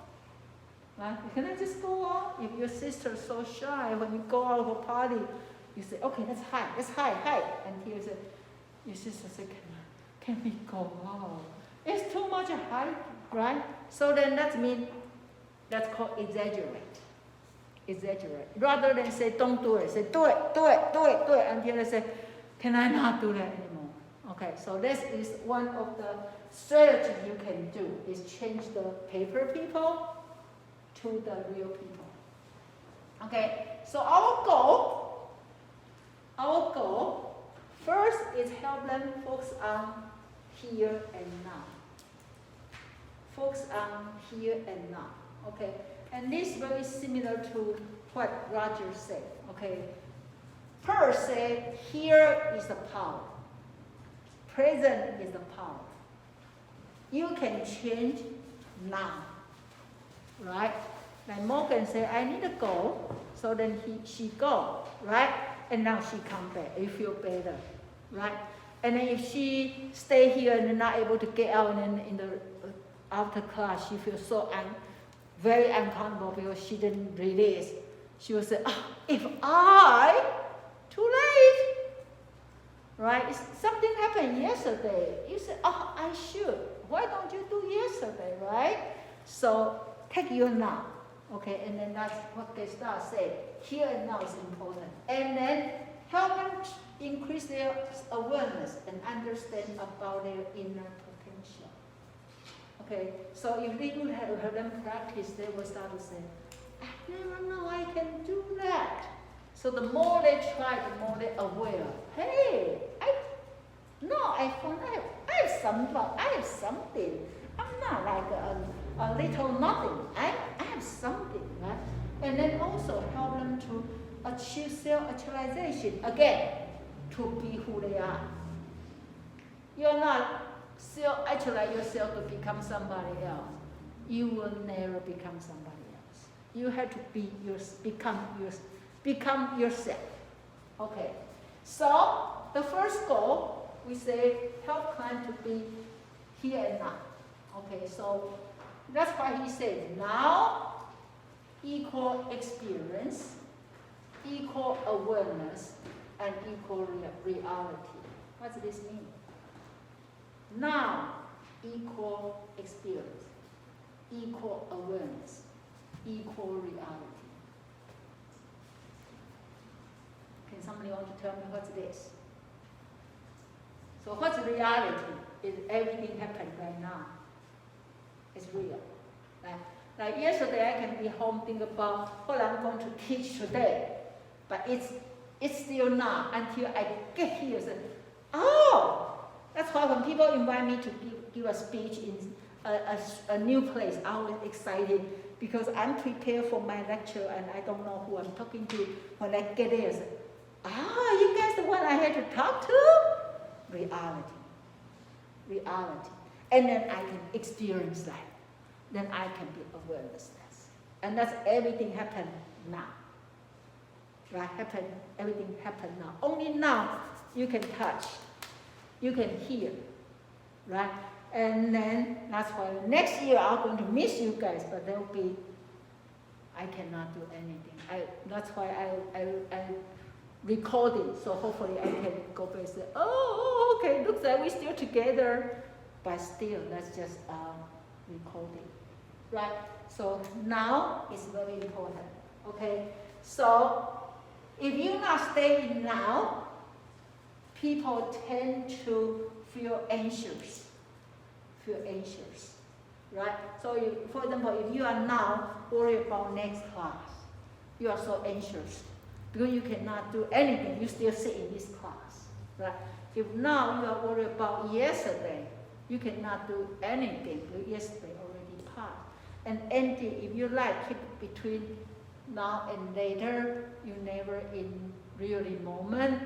Right? Can I just go out? If your sister's so shy, when you go out for a party, you say, okay, let's hide. And he said, your sister said, can we go out? It's too much hide, right? So then that means, that's called exaggerate. Exaggerate. Rather than say, don't do it, say, do it. Until they say, can I not do that anymore? Okay, so this is one of the strategies you can do, is change the paper people to the real people. Okay, so our goal first is help them focus on here and now. Focus on here and now. Okay, and this is very similar to what Roger said. Okay, Perls said here is the power. Present is the power. You can change now, right? Like Morgan said, I need to go. So then she go, right? And now she come back. You feel better, right? And then if she stay here and not able to get out, and then in the after class she feels so very uncomfortable because she didn't release. She will say, too late, right? Something happened yesterday. You say, I should. Why don't you do yesterday, right? So take your now, okay? And then that's what Gestalt said. Here and now is important. And then help them increase their awareness and understand about their inner potential. Okay, so if they would have them practice, they will start to say, I never know I can do that. So the more they try, the more they're aware. Hey, I have something. I'm not like a little nothing. I have something, right? And then also help them to achieve self-actualization. Again, to be who they are. You're not self-actualize yourself to become somebody else. You will never become somebody else. You have to become yourself. Okay. So the first goal, we say help client to be here and now. Okay, so that's why he said now equal experience, equal awareness, and equal reality. What does this mean? Now equal experience, equal awareness, equal reality. Can somebody want to tell me what's this? So what's reality? Is everything happened right now. It's real. Like yesterday I can be home think about what I'm going to teach today. But it's still not until I get here and say, that's why when people invite me to give a speech in a new place, I was excited because I'm prepared for my lecture and I don't know who I'm talking to. When I get there, I say, you guys the one I had to talk to? Reality. And then I can experience that. Then I can be awareness. And that's everything happened now. Right? Everything happened now. Only now you can touch. You can hear. Right? And then that's why next year I'm going to miss you guys, but there will be, I cannot do anything. That's why I recorded, so hopefully I can go back and say, okay, looks like we're still together. but still, that's just recording, right? So now is very important, okay? So if you not stay in now, people tend to feel anxious, right? So for example, if you are now worried about next class, you are so anxious because you cannot do anything, you still sit in this class, right? If now you are worried about yesterday, you cannot do anything because yesterday already passed. And ending, if you like, keep between now and later, you never in really moment,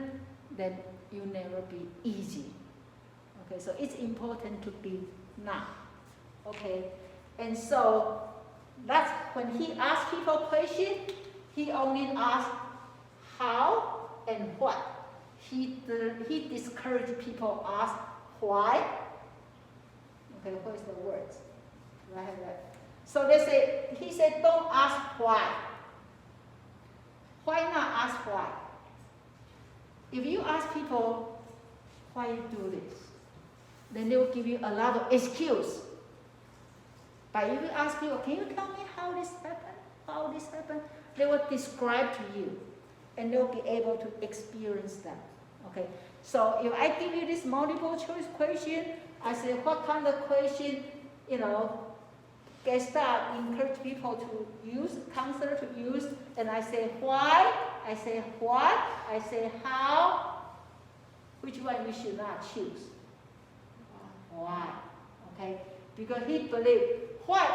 then you never be easy. Okay, so it's important to be now. Okay, and so that's when he asks people questions, he only asks how and what. He discourages people ask why. Okay, what is the word? Right. So he said, don't ask why. Why not ask why? If you ask people why you do this, then they will give you a lot of excuse. But if you ask people, can you tell me how this happened? They will describe to you, and they will be able to experience that. Okay. So if I give you this multiple choice question, I say what kind of question, Gestalt encourage people to use, counselor to use, and I say why, I say what, I say how, which one you should not choose? Why? Okay? Because he believed why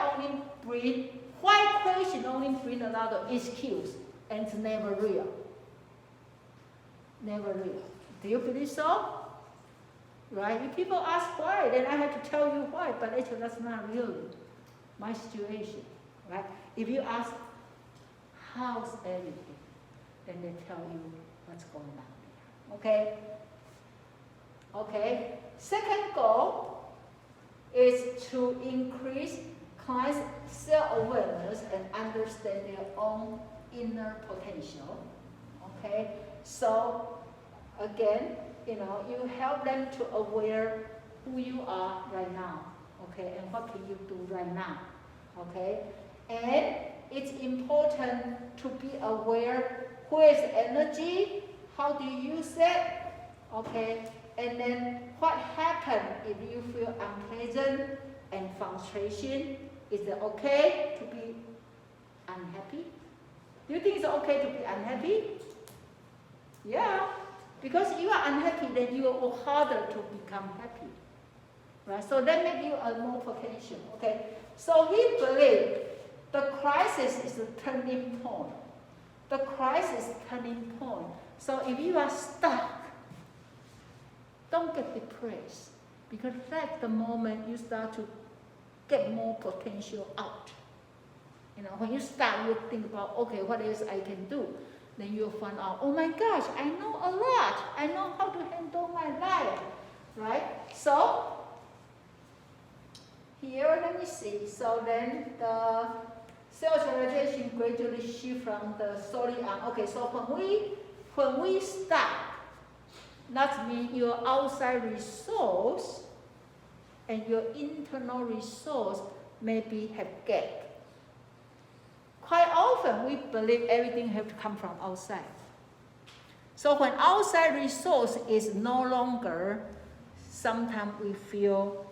question only bring a lot of excuse, and it's never real. Never real. Do you believe so? Right? If people ask why, then I have to tell you why, but actually that's not really my situation, right? If you ask how's everything, then they tell you what's going on there. Okay? Okay. Second goal is to increase clients' self-awareness and understand their own inner potential. Okay? So again, you help them to aware who you are right now. Okay, and what can you do right now? Okay, and it's important to be aware where is energy, how do you use it, okay, and then what happens if you feel unpleasant and frustration. Is it okay to be unhappy? Do you think it's okay to be unhappy? Yeah, because if you are unhappy, then you are harder to become happy. Right? So that makes you a more potential. Okay? So he believed the crisis is a turning point. The crisis is a turning point. So if you are stuck, don't get depressed. Because that's the moment you start to get more potential out. When you start, you think about, okay, what else I can do? Then you'll find out, oh my gosh, I know a lot. I know how to handle my life. Right? So here, let me see. So then the self-realization gradually shift from the solely on. Okay, so when we start, that means your outside resource and your internal resource maybe have gap. Quite often we believe everything has to come from outside. So when outside resource is no longer, sometimes we feel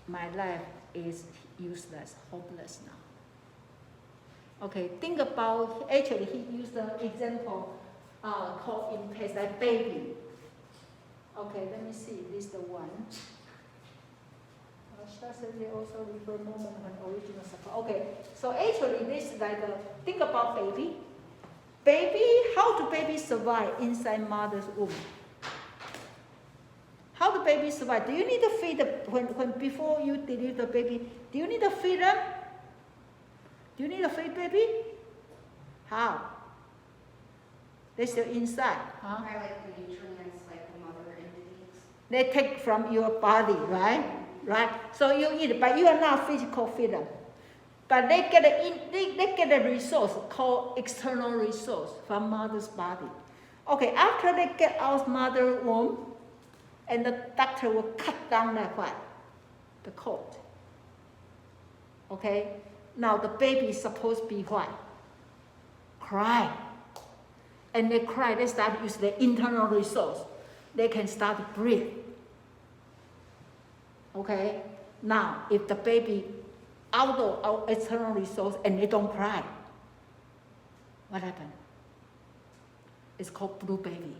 my life is useless, hopeless now. Okay, think about, actually he used the example called in past, like baby. Okay, let me see, this is the one. They also refer moment when original support. Okay, so actually this is like think about baby. Baby, how do babies survive inside mother's womb? How do babies survive? Do you need to feed when before you deliver the baby? Do you need to feed them? Do you need to feed baby? How? They're still inside, huh? I like the nutrients, like the mother entities. They take from your body, right? Right. So you eat, but you are not physical feeder. But they get a resource called external resource from mother's body. Okay, after they get out mother womb, and the doctor will cut down like what? the coat. Okay? Now the baby is supposed to be what? Cry. And they cry, they start to use their internal resource. They can start to breathe. Okay? Now, if the baby out of external resource and they don't cry, what happened? It's called blue baby.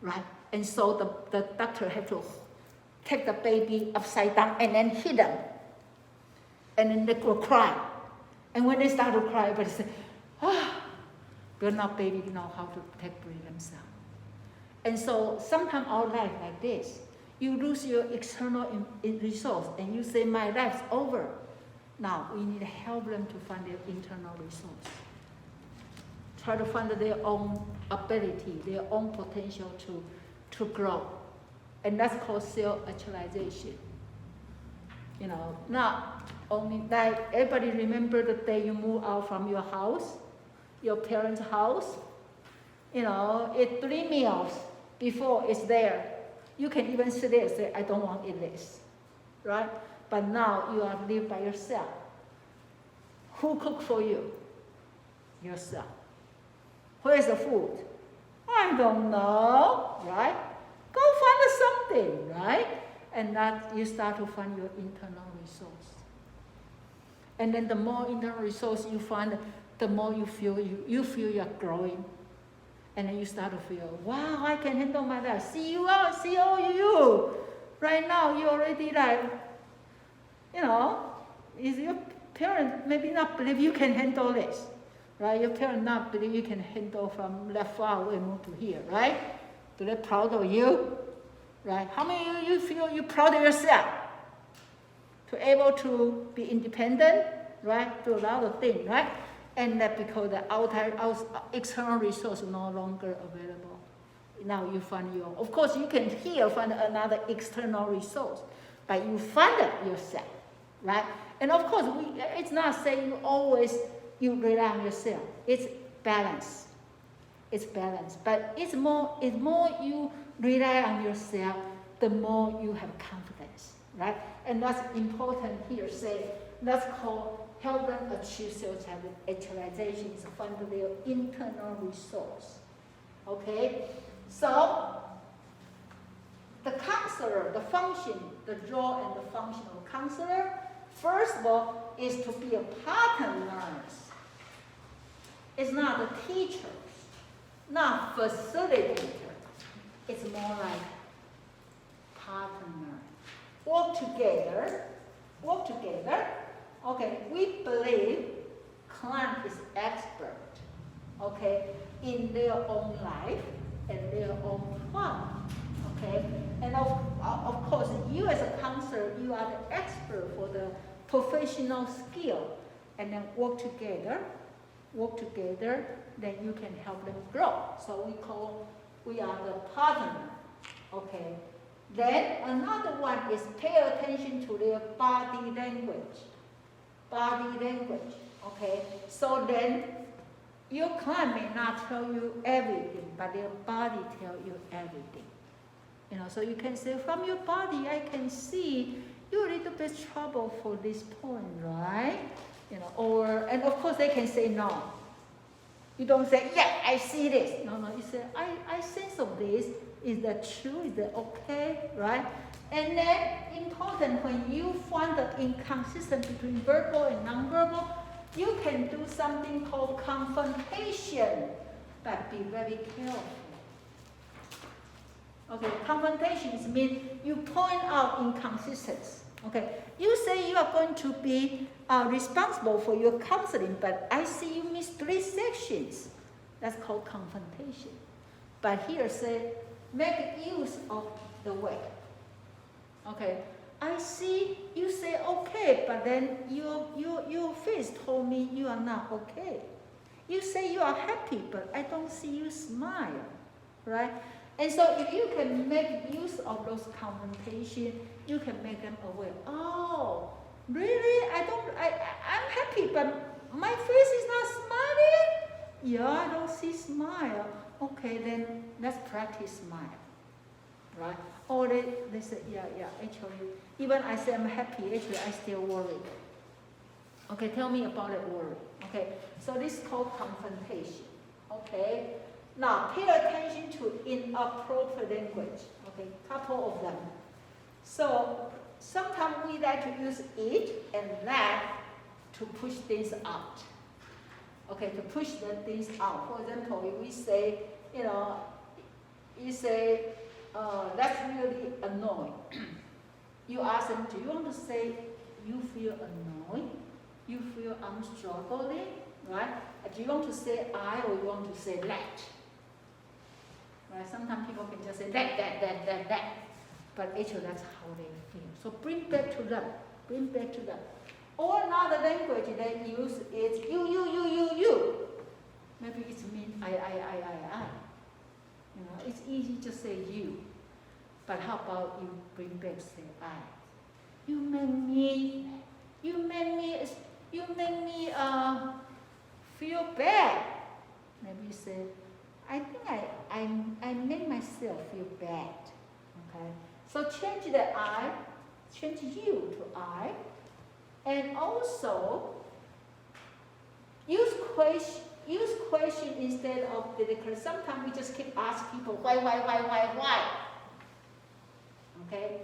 Right? And so the doctor had to take the baby upside down and then hit them. And then they will cry. And when they start to cry, everybody say, because now baby know how to take breath themselves. And so sometimes our life like this, you lose your external resource and you say, my life's over. Now we need to help them to find their internal resource. Try to find their own ability, their own potential to grow. And that's called self-actualization. You know, not only that, everybody remember the day you move out from your house, your parents' house? You know, eat 3 meals before it's there. You can even sit there and say, I don't want to eat this, right? But now you are live by yourself. Who cook for you? Yourself. Where's the food? I don't know, right? Go find something, right? And that you start to find your internal resource. And then the more internal resource you find, the more you feel you're growing. And then you start to feel, wow, I can handle my life. See all you. Right now, you already like, you know, is your parent maybe not believe you can handle this, right? Your parent not believe you can handle from left far away move to here, right? Do they proud of you, right? How many of you feel you proud of yourself? To able to be independent, right? Do a lot of things, right? And that because the external resource is no longer available. Now you find your, of course you can here find another external resource, but you find it yourself, right? And of course, it's not saying you rely on yourself. It's balance. It's balance. But it's more you rely on yourself, the more you have confidence, right? And that's important here, say, that's called help them achieve self-actualization is find their internal resource. Okay? So, the counselor, the function, the role and the function of counselor, first of all, is to be a partner. It's not a teacher, not facilitator. It's more like partner. Work together. Okay, we believe client is expert, okay, in their own life and their own problem, okay? And of course, you as a counselor, you are the expert for the professional skill, and then work together, then you can help them grow. So we are the partner, okay? Then another one is pay attention to their body language. Okay? So then, your client may not tell you everything, but their body tell you everything. You know, so you can say, from your body, I can see you're a little bit trouble for this point, right? You know, and of course they can say no. You don't say, yeah, I see this. No, you say, I sense of this. Is that true? Is that okay? Right? And then important, when you find the inconsistency between verbal and nonverbal, you can do something called confrontation, but be very careful. Okay, confrontation means you point out inconsistency. Okay, you say you are going to be responsible for your counseling, but I see you miss 3 sections. That's called confrontation. But here say, make use of the way. Okay, I see you say okay, but then your face told me you are not okay. You say you are happy, but I don't see you smile, right? And so if you can make use of those confrontation, you can make them aware. Oh, really? I'm happy, but my face is not smiling? Yeah, I don't see smile. Okay, then let's practice smile. right? Or they say, yeah, actually, even I say I'm happy, actually I still worry. Okay, tell me about that worry. Okay, so this is called confrontation. Okay, now pay attention to inappropriate language. Okay, couple of them. So sometimes we like to use it and that to push things out. Okay, to push the things out. For example, if we say, you say, that's really annoying. You ask them, do you want to say you feel annoyed? You feel I'm struggling, right? Do you want to say I or you want to say that? Right? Sometimes people can just say that. But actually that's how they feel. So bring back to them. Bring back to them. Or another language they use is you. Maybe it's mean I. It's easy to say you. But how about you bring back say I? You make me feel bad. Maybe you say, I think I made myself feel bad. Okay? So change the I, change you to I, and also use question instead of because sometimes we just keep asking people why. Okay?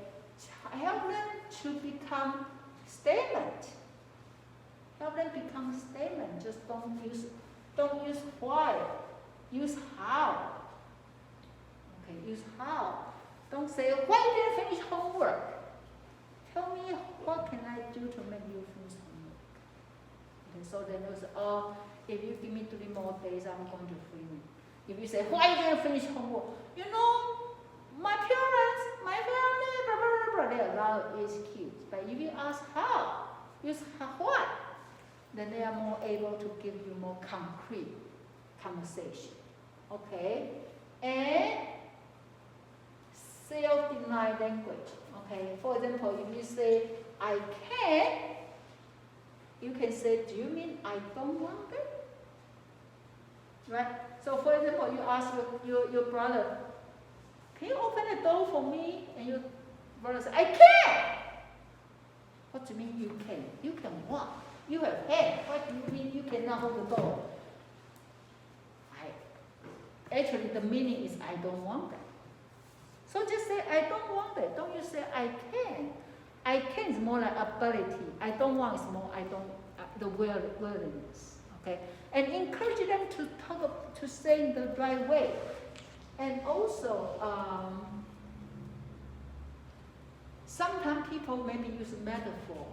Help them to become statement. Help them become statement. Just don't use why. Use how. Okay, use how. Don't say, why didn't finish homework? Tell me what can I do to make you finish homework. Okay, so then also, if you give me 3 more days, I'm going to free you. If you say, why didn't finish homework? My parents, my family, blah, blah, blah, blah. There are a lot of excuses. But if you ask how, use what, then they are more able to give you more concrete conversation. Okay? And self-denied language. Okay? For example, if you say, I can, you can say, do you mean I don't want it? Right? So for example, you ask your brother, can you open the door for me? And your brother says, I can! What do you mean you can? You can what? You have hands. What do you mean you cannot hold the door? Actually, the meaning is I don't want it. So just say I don't want it. Don't you say I can? I can is more like ability. I don't want is more I don't the willingness. Okay, and encourage them to to say in the right way. And also, sometimes people maybe use metaphor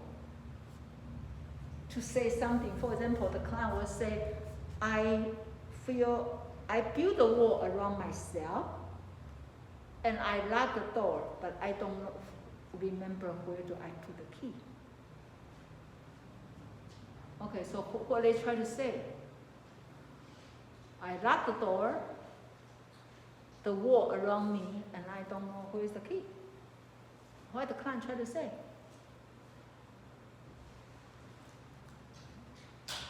to say something. For example, the client will say, I build a wall around myself, and I lock the door, but I don't remember where do I put the key. Okay, so what they try to say? I lock the door, the wall around me, and I don't know where is the key. What the client try to say?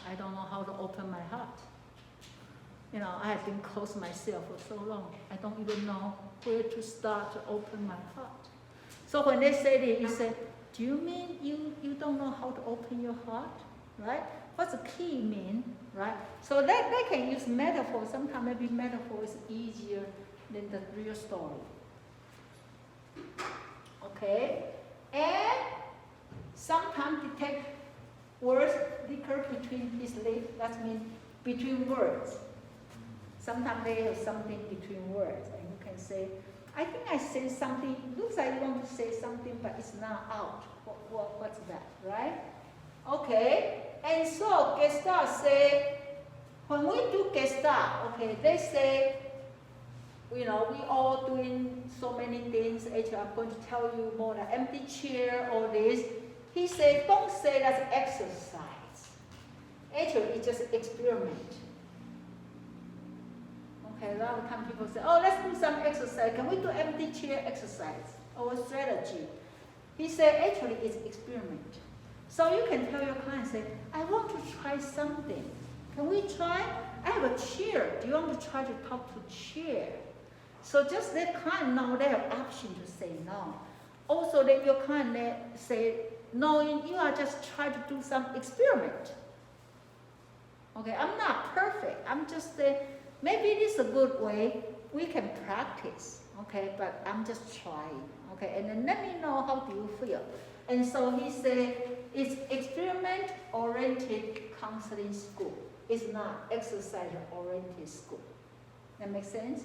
I don't know how to open my heart. I have been closed myself for so long. I don't even know where to start to open my heart. So when they say this, you say, do you mean you don't know how to open your heart? Right? What's the key mean? Right? So they can use metaphor. Sometimes maybe metaphor is easier than the real story. Okay? And sometimes detect words liquor between his lips. That means between words. Sometimes they have something between words, and you can say, I think I said something, looks like you want to say something, but it's not out. What's that, right? Okay, and so Gestalt say, when we do Gestalt, okay, they say, we all doing so many things. Actually, I'm going to tell you more like empty chair, all this. He said, don't say that's exercise. Actually, it's just experiment. Okay, a lot of times people say, oh, let's do some exercise. Can we do empty chair exercise or strategy? He said, actually, it's experiment. So you can tell your client, say, I want to try something. Can we try? I have a chair. Do you want to try to talk to chair? So just that client now they have option to say no. Also that your client they say, no, you are just trying to do some experiment. Okay, I'm not perfect. I'm just maybe this is a good way we can practice. Okay, but I'm just trying. Okay, and then let me know how do you feel. And so he said, it's experiment-oriented counseling school. It's not exercise-oriented school. That makes sense?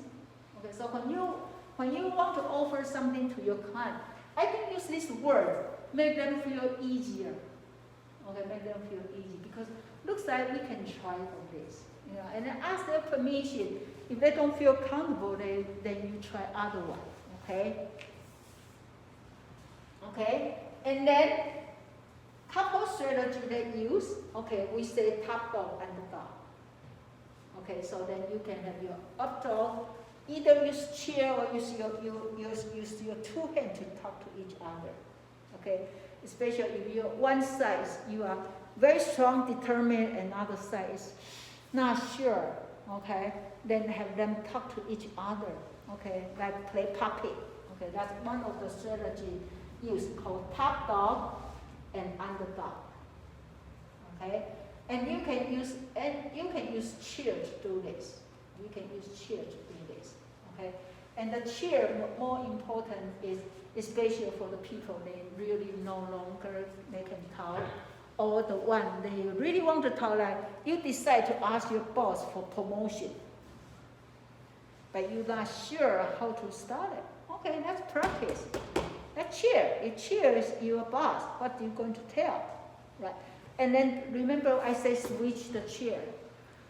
Okay, so when you want to offer something to your client, I can use this word, make them feel easier. Okay, make them feel easy because looks like we can try for this. You know, and then ask their permission. If they don't feel comfortable, then you try other one. Okay? Okay? And then couple strategy they use, okay, we say top dog and the dog. Okay, so then you can have your up dog, either use chair or use your two hands to talk to each other. Okay, especially if you're one side you are very strong, determined, and other side is not sure. Okay, then have them talk to each other. Okay, like play puppet. Okay, that's one of the strategy used called top dog and underdog. Okay, and you can use cheer to do this. You can use cheer to do this. Okay, and the cheer more important is especially for the people they really no longer they can talk, or the one they really want to talk. Like you decide to ask your boss for promotion, but you're not sure how to start it. Okay, let's practice. Let's cheer. If cheer is your boss, what are you going to tell? Right? And then remember I say switch the chair.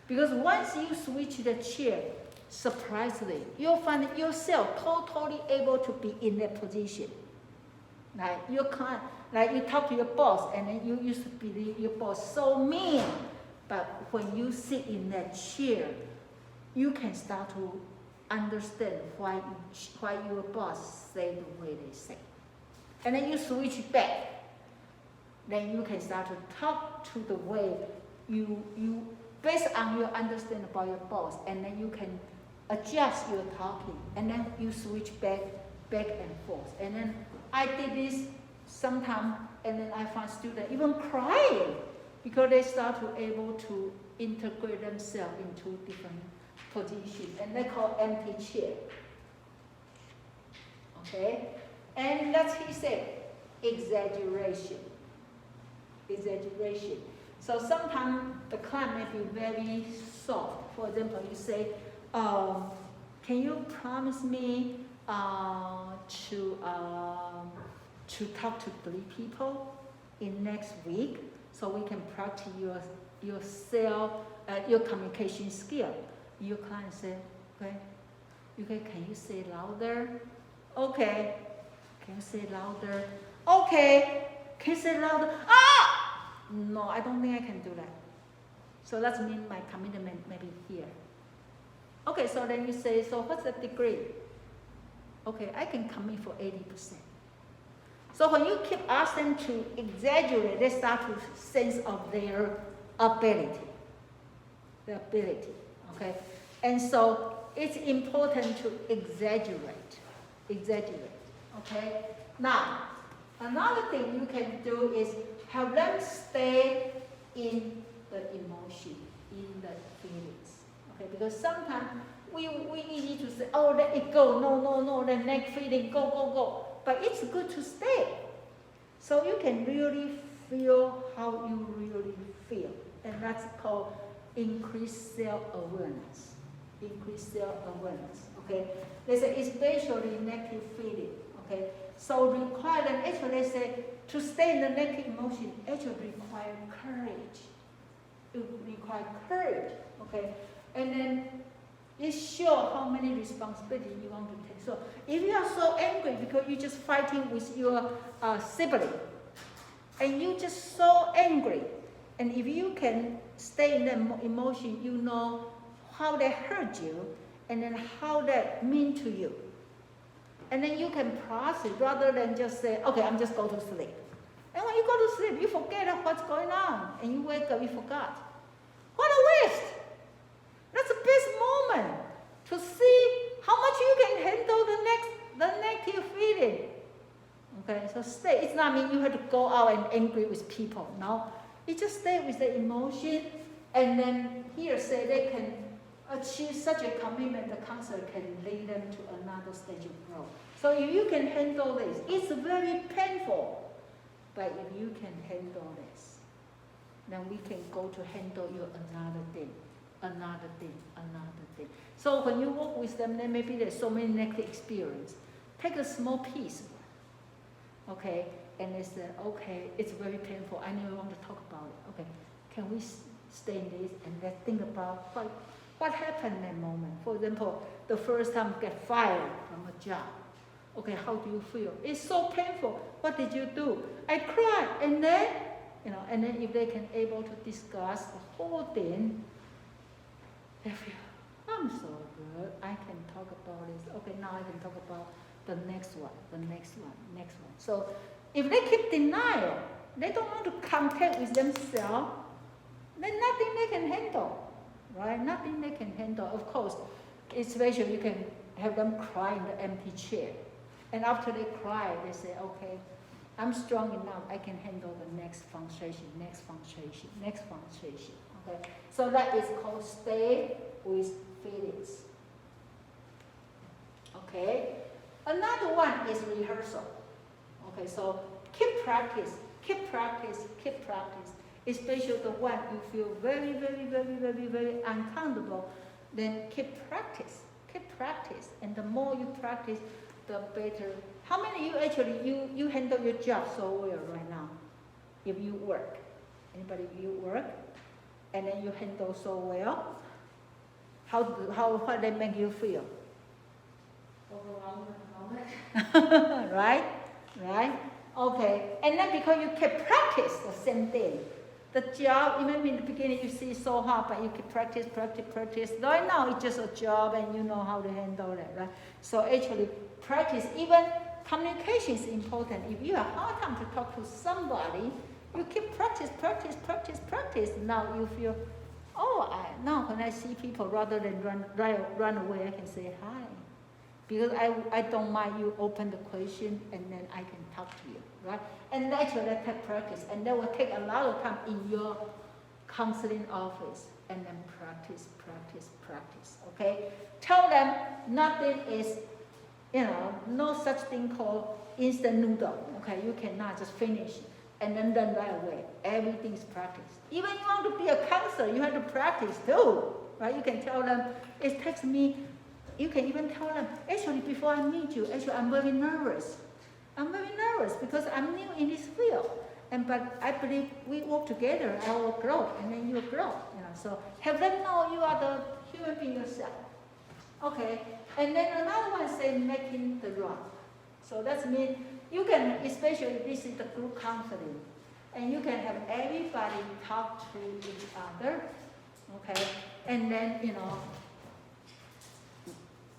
Because once you switch the chair, surprisingly, you'll find yourself totally able to be in that position. Like you can't, like you talk to your boss and then you used to believe your boss so mean. But when you sit in that chair, you can start to understand why your boss say the way they say. And then you switch back. Then you can start to talk to the way you based on your understanding about your boss, and then you can adjust your talking, and then you switch back and forth. And then I did this sometimes, and then I find students even crying because they start to able to integrate themselves into different positions, and they call empty chair. Okay, and that's he said exaggeration. Exaggeration. So sometimes the client may be very soft. For example, you say, can you promise me to talk to 3 people in next week so we can practice your communication skill? Your client said, okay, can you say louder? Okay. Can you say louder? Okay. Can you say louder? Ah! No, I don't think I can do that. So that means my commitment may be here. Okay, so then you say, so what's the degree? Okay, I can commit for 80%. So when you keep asking them to exaggerate, they start to sense of their ability. Their ability, okay? And so it's important to exaggerate, okay? Now, another thing you can do is have them stay in the emotion, in the feelings. Okay, because sometimes we easy to say, oh, let it go, no, the next feeling, go. But it's good to stay. So you can really feel how you really feel. And that's called increased self-awareness. Okay? They say especially negative feeling. Okay? So require them, actually they say, to stay in the negative emotion actually require courage. It requires courage, okay? And then it shows how many responsibilities you want to take. So if you are so angry because you're just fighting with your sibling, and you're just so angry, and if you can stay in that emotion, you know how they hurt you, and then how that mean to you. And then you can process rather than just say, okay, I'm just going to sleep. And when you go to sleep, you forget what's going on. And you wake up, you forgot. What a waste! That's the best moment to see how much you can Okay, so stay. It's not mean you have to go out and angry with people. No, you just stay with the emotion, and then here say they can achieve such a commitment. The counselor can lead them to another stage of growth. So if you can handle this, it's very painful, but if you can handle this, then we can go to handle you another thing, another thing, another thing. So when you work with them, then maybe there's so many negative experience. Take a small piece, okay, and they say, okay, it's very painful. I never want to talk about it. Okay, can we stay in this and let's think about what happened in that moment? For example, the first time you get fired from a job. Okay, how do you feel? It's so painful. What did you do? I cried, and then, and then if they can able to discuss the whole thing, they feel, I'm so good. I can talk about this. Okay, now I can talk about the next one, the next one, next one. So if they keep denial, they don't want to contact with themselves, then nothing they can handle, right? Nothing they can handle. Of course, especially you can have them cry in the empty chair. And after they cry, they say, okay, I'm strong enough, I can handle the next frustration, next frustration, next frustration. Okay? So that is called stay with feelings. Okay? Another one is rehearsal. Okay, so keep practice, keep practice, keep practice. Especially the one you feel very, very, very, very, very uncomfortable, then keep practice, and the more you practice, the better. How many you actually you handle your job so well right now? If you work, anybody you work, and then you handle so well, how they make you feel? Overwhelmed at the moment. right? Okay, and then because you can practice the same thing. The job, even in the beginning you see so hard, but you can practice. Right now it's just a job and you know how to handle it, right? So actually practice, even communication is important. If you have a hard time to talk to somebody, you keep practice. Now you feel, now when I see people, rather than run away, I can say hi. Because I don't mind you open the question and then I can talk to you, right? And naturally that take practice, and that will take a lot of time in your counseling office, and then practice, okay? Tell them nothing is, no such thing called instant noodle, okay? You cannot just finish and then done right away. Everything is practice. Even you want to be a counselor, you have to practice too, right? You can tell them, it takes me. You can even tell them, actually, before I meet you, I'm very nervous. Because I'm new in this field. But I believe we work together, I will grow, and then you will grow. So have them know you are the human being yourself. Okay. And then another one say making the wrong. So that means you can, especially this is the group counseling, and you can have everybody talk to each other. Okay. And then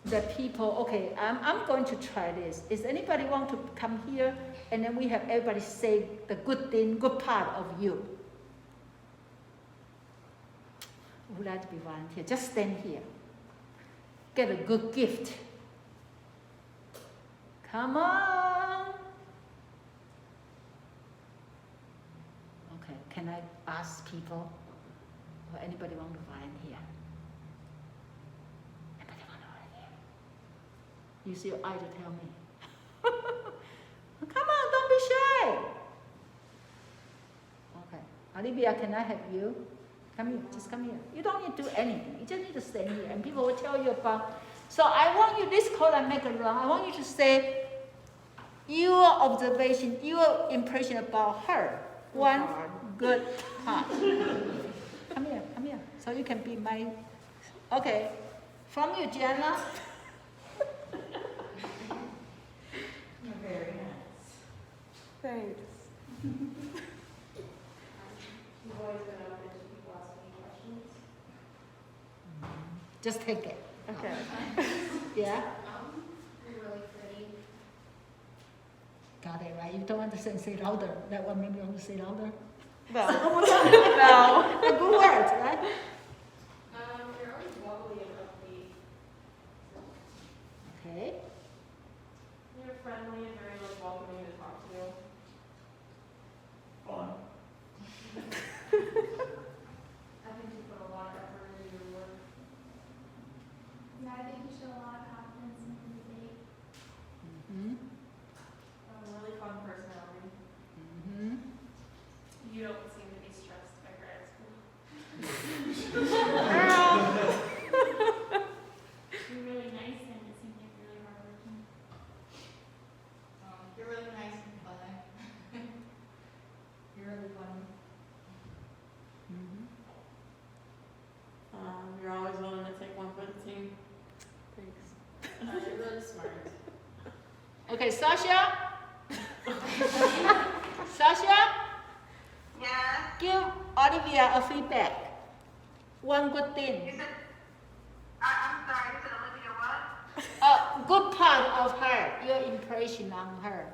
the people, okay, I'm going to try this. Is anybody want to come here? And then we have everybody say the good thing, good part of you. Would like to be volunteer? Just stand here. Get a good gift. Come on. Okay, can I ask people? Or anybody want to volunteer? Use your eye to tell me. Come on, don't be shy. Okay. Olivia, can I have you? Come here, just come here. You don't need to do anything. You just need to stand here and people will tell you about. So I want you, this call I make it wrong, I want you to say your observation, your impression about her. One good part. Come here. So you can be my, okay. From you, Jenna. Very nice. Thanks. You've always been open to people asking you questions? Just take it. Okay. Yeah? You're really pretty. Got it, right? You don't understand, say louder. That one maybe you want to say louder. No. No. The good words, right? You're always bubbly and upbeat. Okay. You're friendly and very like welcoming to talk to. Fun. I think you put a lot of effort into your work. Yeah, I think you show a lot of confidence in the debate. A really fun personality. You don't seem to be stressed by grad school. You're really nice and it seems like you're really hardworking. You're really nice and funny. You're really funny. You're always willing to take one for the team. Thanks. You're really smart. Okay, Sasha? Sasha? Yes. Give Olivia a feedback. One good You thing. said, I'm sorry, you said Olivia what? A good part of her, your impression on her.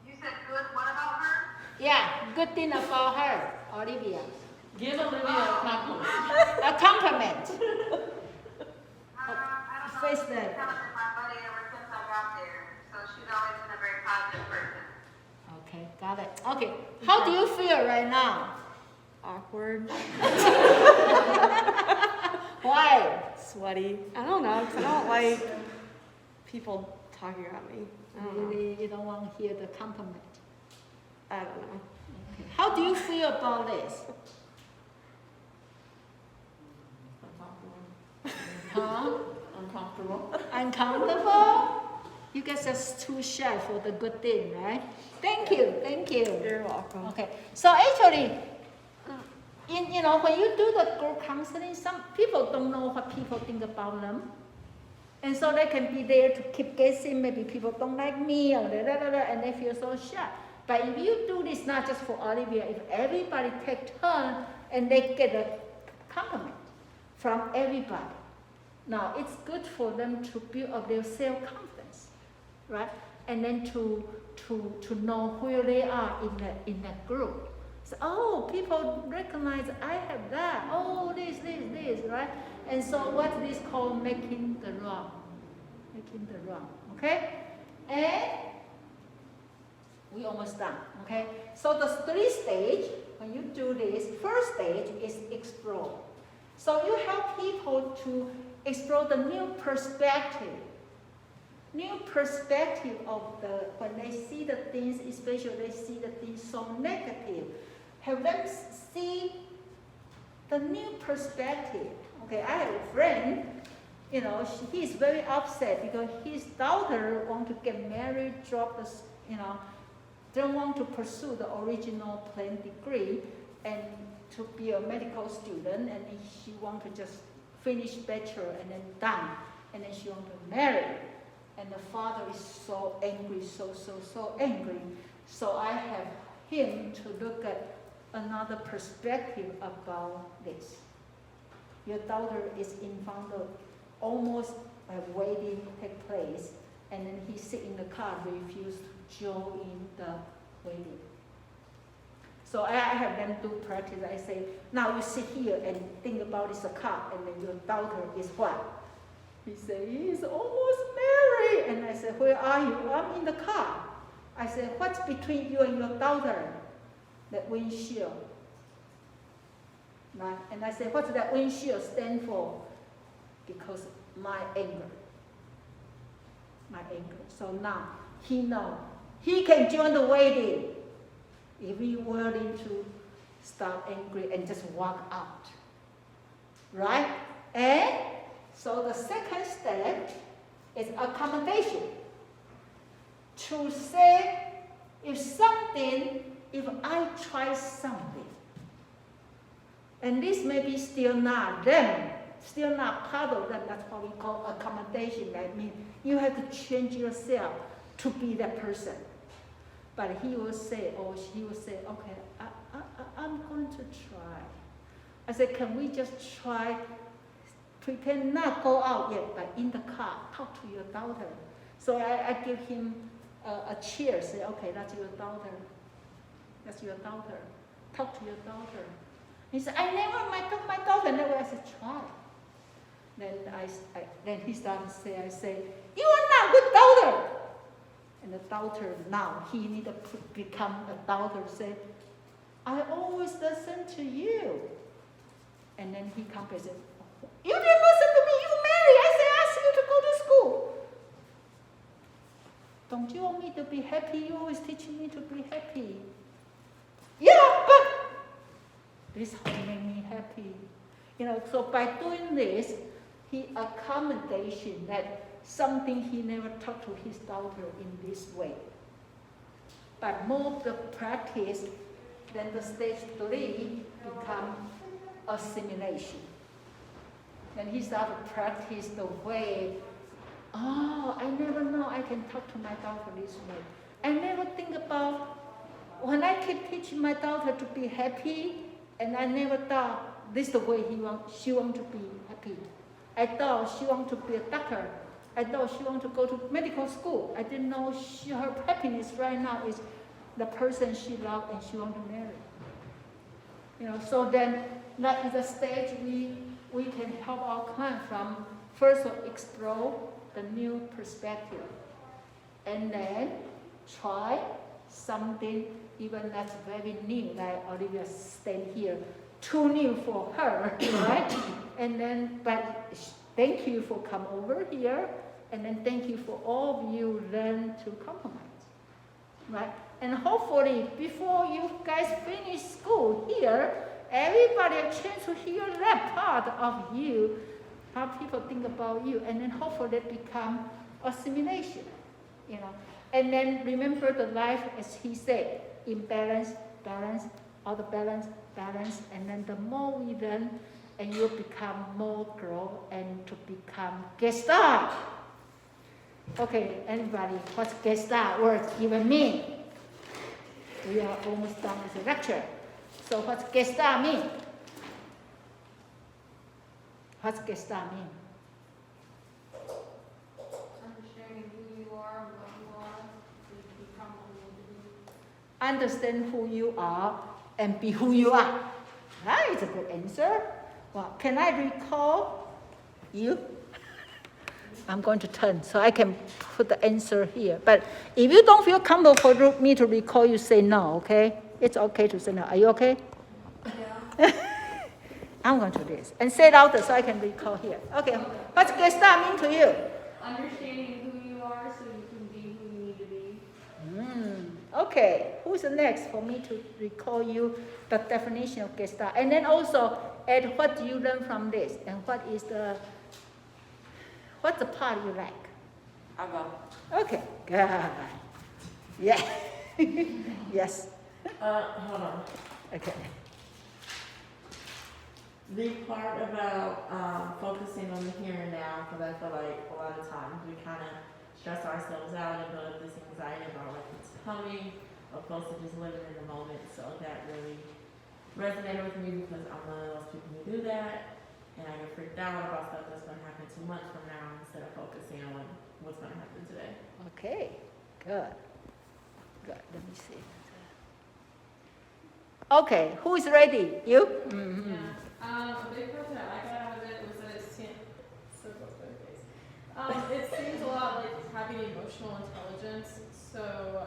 You said good, what about her? Yeah, good thing about her, Olivia. Give Olivia a compliment. A compliment. I don't know. Face She's that. kind of been my buddy ever since I got there. So she's always been a very positive person. Okay, got it. Okay, how do you feel right now? Awkward, Why? sweaty. I don't know, 'cause I don't like people talking about me. I don't know. Really, you don't want to hear the compliment. I don't know. Okay. How do you feel about this? Huh? Uncomfortable. Uncomfortable? You guys are too shy for the good thing, right? Thank you, thank you. You're welcome. Okay, so actually, when you do the group counseling, some people don't know what people think about them. And so they can be there to keep guessing, maybe people don't like me, or and they feel so shy. But if you do this not just for Olivia, if everybody take turn and they get a compliment from everybody, now it's good for them to build up their self-confidence, right? And then to know where they are in that group. So, oh, people recognize I have that. Oh, this, right? And so what is called making the wrong. Okay? And we almost done. Okay? So the 3 stage, when you do this, first stage is explore. So you help people to explore the new perspective of when they see the things, especially they see the things so negative. Have them see the new perspective. Okay, I have a friend, he's very upset because his daughter want to get married, don't want to pursue the original planned degree and to be a medical student, and she want to just finish bachelor and then done, and then she want to marry. And the father is so angry, so angry. So I have him to look at another perspective about this. Your daughter is in front of almost a wedding take place, and then he sit in the car, refuse to join the wedding. So I have them do practice. I say, now you sit here and think about this car, and then your daughter is what? He said, he's almost married. And I said, where are you? I'm in the car. I said, what's between you and your daughter? That windshield. Right? And I said, what's that windshield stand for? Because my anger. So now he knows. He can join the wedding if he willing to stop angry and just walk out. Right? And so the second step is accommodation. To say, if I try something, and this may be still not them, still not part of them, that's what we call accommodation. That means you have to change yourself to be that person. But he will say, or she will say, okay, I'm going to try. I said, can we just try, pretend not go out yet, but in the car, talk to your daughter. So I give him a chair, say, okay, that's your daughter. Talk to your daughter. He said, I never might talk to my daughter. Never. I said, try. Then he started to say, I say, you are not good daughter. daughter now, he need to become a daughter, say, I always listen to you. And then he comes and says, you didn't listen to me, you married. I said, ask you to go to school. Don't you want me to be happy? You always teaching me to be happy. Yeah, but this made me happy. So by doing this, he accommodation that something he never taught to his daughter in this way. But more the practice, then the stage 3 become assimilation. Then he started to practice the way, I never know I can talk to my daughter this way. I never think about, when I keep teaching my daughter to be happy, and I never thought this is the way she wants to be happy. I thought she wants to be a doctor. I thought she wants to go to medical school. I didn't know her happiness right now is the person she loves and she wants to marry. So then that is a stage we can help our client from first explore the new perspective, and then try something even that's very new, like Olivia staying here, too new for her, right? And then, but thank you for coming over here, and then thank you for all of you learn to compromise, right? And hopefully, before you guys finish school here, everybody have a chance to hear that part of you, how people think about you, and then hopefully it become assimilation, And then remember the life, as he said, imbalance, balance, out of balance, balance, and then the more we learn, and you become more grow and to become Gestalt. Okay, anybody, what's Gestalt words even mean? We are almost done with the lecture. So what's Gestalt mean? What's Gestalt mean? Understanding who you are, what you are, so you can become what you need to be. Understand who you are and be who you are. That is a good answer. Well, can I recall you? I'm going to turn so I can put the answer here. But if you don't feel comfortable for me to recall, you say no, okay? It's okay to say no. Are you okay? Yeah. I'm going to do this. And say it louder so I can recall here. Okay. What's Gestalt mean to you? Understanding who you are so you can be who you need to be. Okay. Who's the next for me to recall you the definition of Gestalt? And then also, Ed, what do you learn from this? And what's the part you like? I'll go. Okay. Good. Yeah. Yes. Hold on. Okay. The part about focusing on the here and now, because I feel like a lot of times we kind of stress ourselves out and build up this anxiety about like what's coming, opposed to just living in the moment. So that really resonated with me because I'm one of those people who do that, and I get freaked out about stuff that's going to happen 2 months from now instead of focusing on what's going to happen today. Okay. Good. Good. Let me see. Okay. Who is ready? You? Mm-hmm. Yeah. A big part that I got out of it was that it seems so close to my face. It seems a lot like having emotional intelligence. So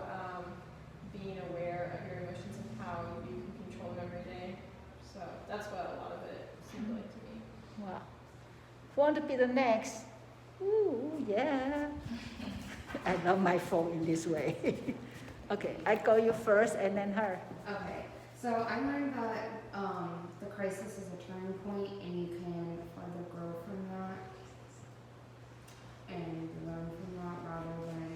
being aware of your emotions and how you can control them every day. So that's what a lot of it seemed like to me. Wow. Who want to be the next? Ooh, yeah. I love my phone in this way. Okay, I go you first and then her. Okay, so I learned that the crisis is a turning point and you can further grow from that and learn from that rather than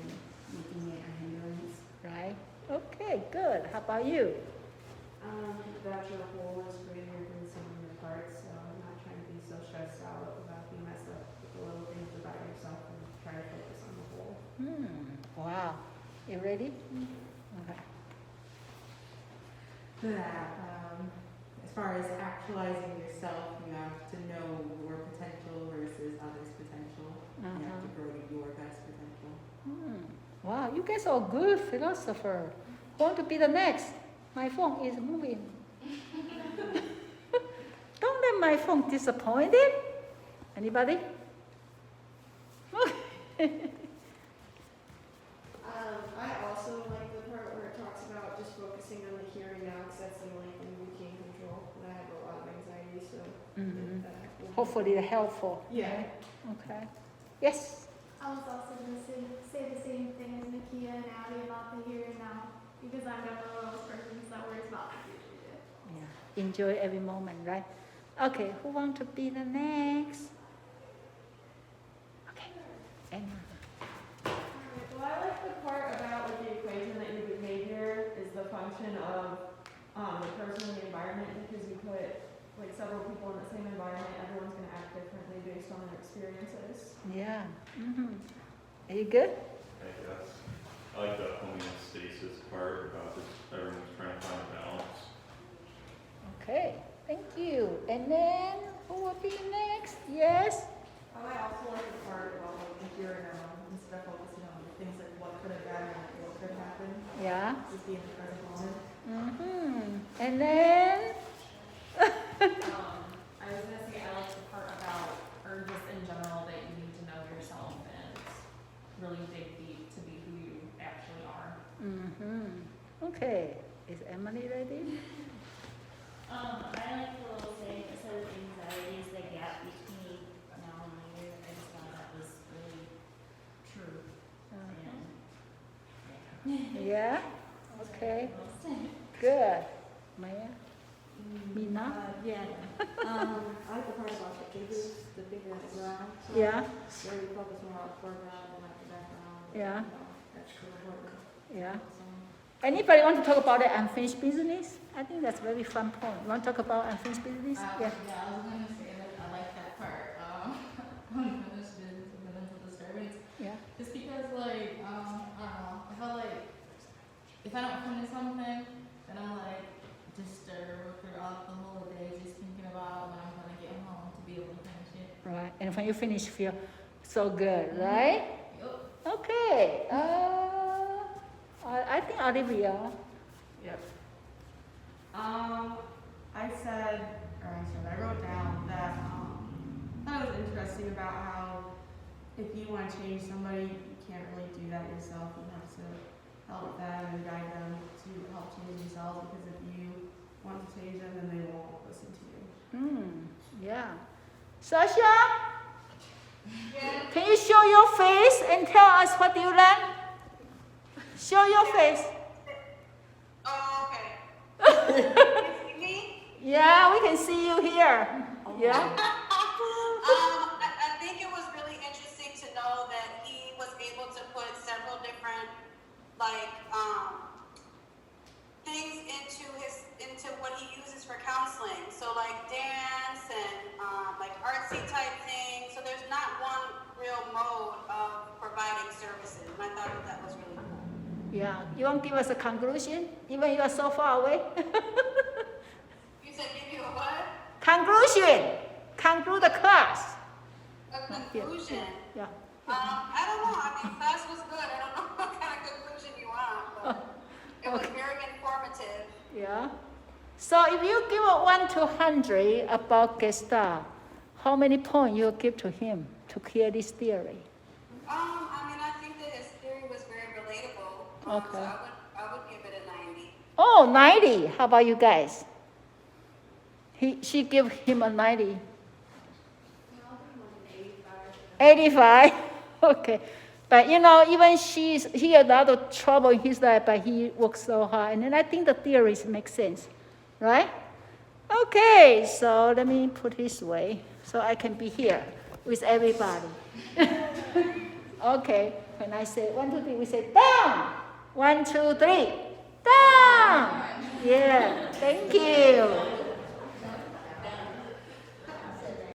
making it a hindrance. Right? Okay, good. How about you? That your whole is greater than some of your parts, so I'm not trying to be so stressed out about being messed up with the little things about yourself and try to focus on the whole. Wow. You ready? Okay. As far as actualizing yourself, you have to know your potential versus others' potential. You have to grow to your best potential. Wow, you guys are good philosopher. Who want to be the next? My phone is moving. Don't let my phone disappoint it. Anybody? I hopefully helpful. Yeah. Okay. Yes. I was also going to say the same thing as Nakia and Abby about the here and now, because I'm definitely one of those persons that worries about the future. Yeah. Enjoy every moment, right? Okay. Who want to be the next? Okay. Emma. Alright, well, I like the part about like the equation that your behavior is the function of the person and the environment, because you put like several people in the same environment, everyone's going to act differently based on their experiences. Yeah. Mm-hmm. Are you good? I guess. I like the homeostasis part about this, everyone's trying to find a balance. Okay. Thank you. And then who will be next? Yes. I also like the part about like the here and now, instead of focusing on the things like what could have been and what could happen. Yeah. Just be in the present moment. Mm-hmm. And then. I was gonna say I like the part about, or just in general, that you need to know yourself and really dig deep to be who you actually are. Mm-hmm. Okay. Is Emily ready? I like the little saying that says anxiety is the gap between now and later. I just thought that was really true. And Yeah. Okay. Good. Maya. Mina. Yeah. I like the part about the figures at the ground. So Yeah. where you focus more on the foreground and not the background. Yeah. That's really important. Yeah. Anybody want to talk about the unfinished business? I think that's a very fun point. You want to talk about unfinished business? Yeah. Yeah, I was gonna say that I like that part. Unfinished business and the mental disturbance. Yeah. Just because, like, I don't know. I feel like if I don't finish something, then I'm like disturbed throughout the whole day, just thinking about when I'm gonna get home to be able to finish it. Right. And when you finish, feel so good, right? Yup. Okay. I think Olivia. Yep. I wrote down that I thought it was interesting about how if you want to change somebody, you can't really do that yourself. You have to help them and guide them to help change themselves, because if you want to change them, then they won't listen to you. Yeah. Sasha? Can you show your face and tell us what you learned? Show your face. Oh, okay. Can you see me? Yeah, we can see you here. Yeah. I think it was really interesting to know that he was able to put several different, like, things into what he uses for counseling. So like dance and like artsy type things. So there's not one real mode of providing services. And I thought that was really cool. Yeah. You want to give us a conclusion? Even you are so far away? You said give you a what? Conclusion. Conclude the class. A conclusion. Yeah. I don't know. I mean, class was good. I don't know what kind of conclusion you want, but it was very informative. Yeah. So if you give a 1 to 100 about Gestalt, how many points you give to him to clear this theory? I mean, I think that his theory was very relatable. Okay. So I would give it a 90. Oh, 90. How about you guys? She give him a 90. 85. Okay. But you know, even he had a lot of trouble in his life, but he worked so hard. And then I think the theories make sense, right? Okay, so let me put this way so I can be here with everybody. Okay, when I say 1, 2, 3, we say down. 1, 2, 3, down. Yeah, thank you.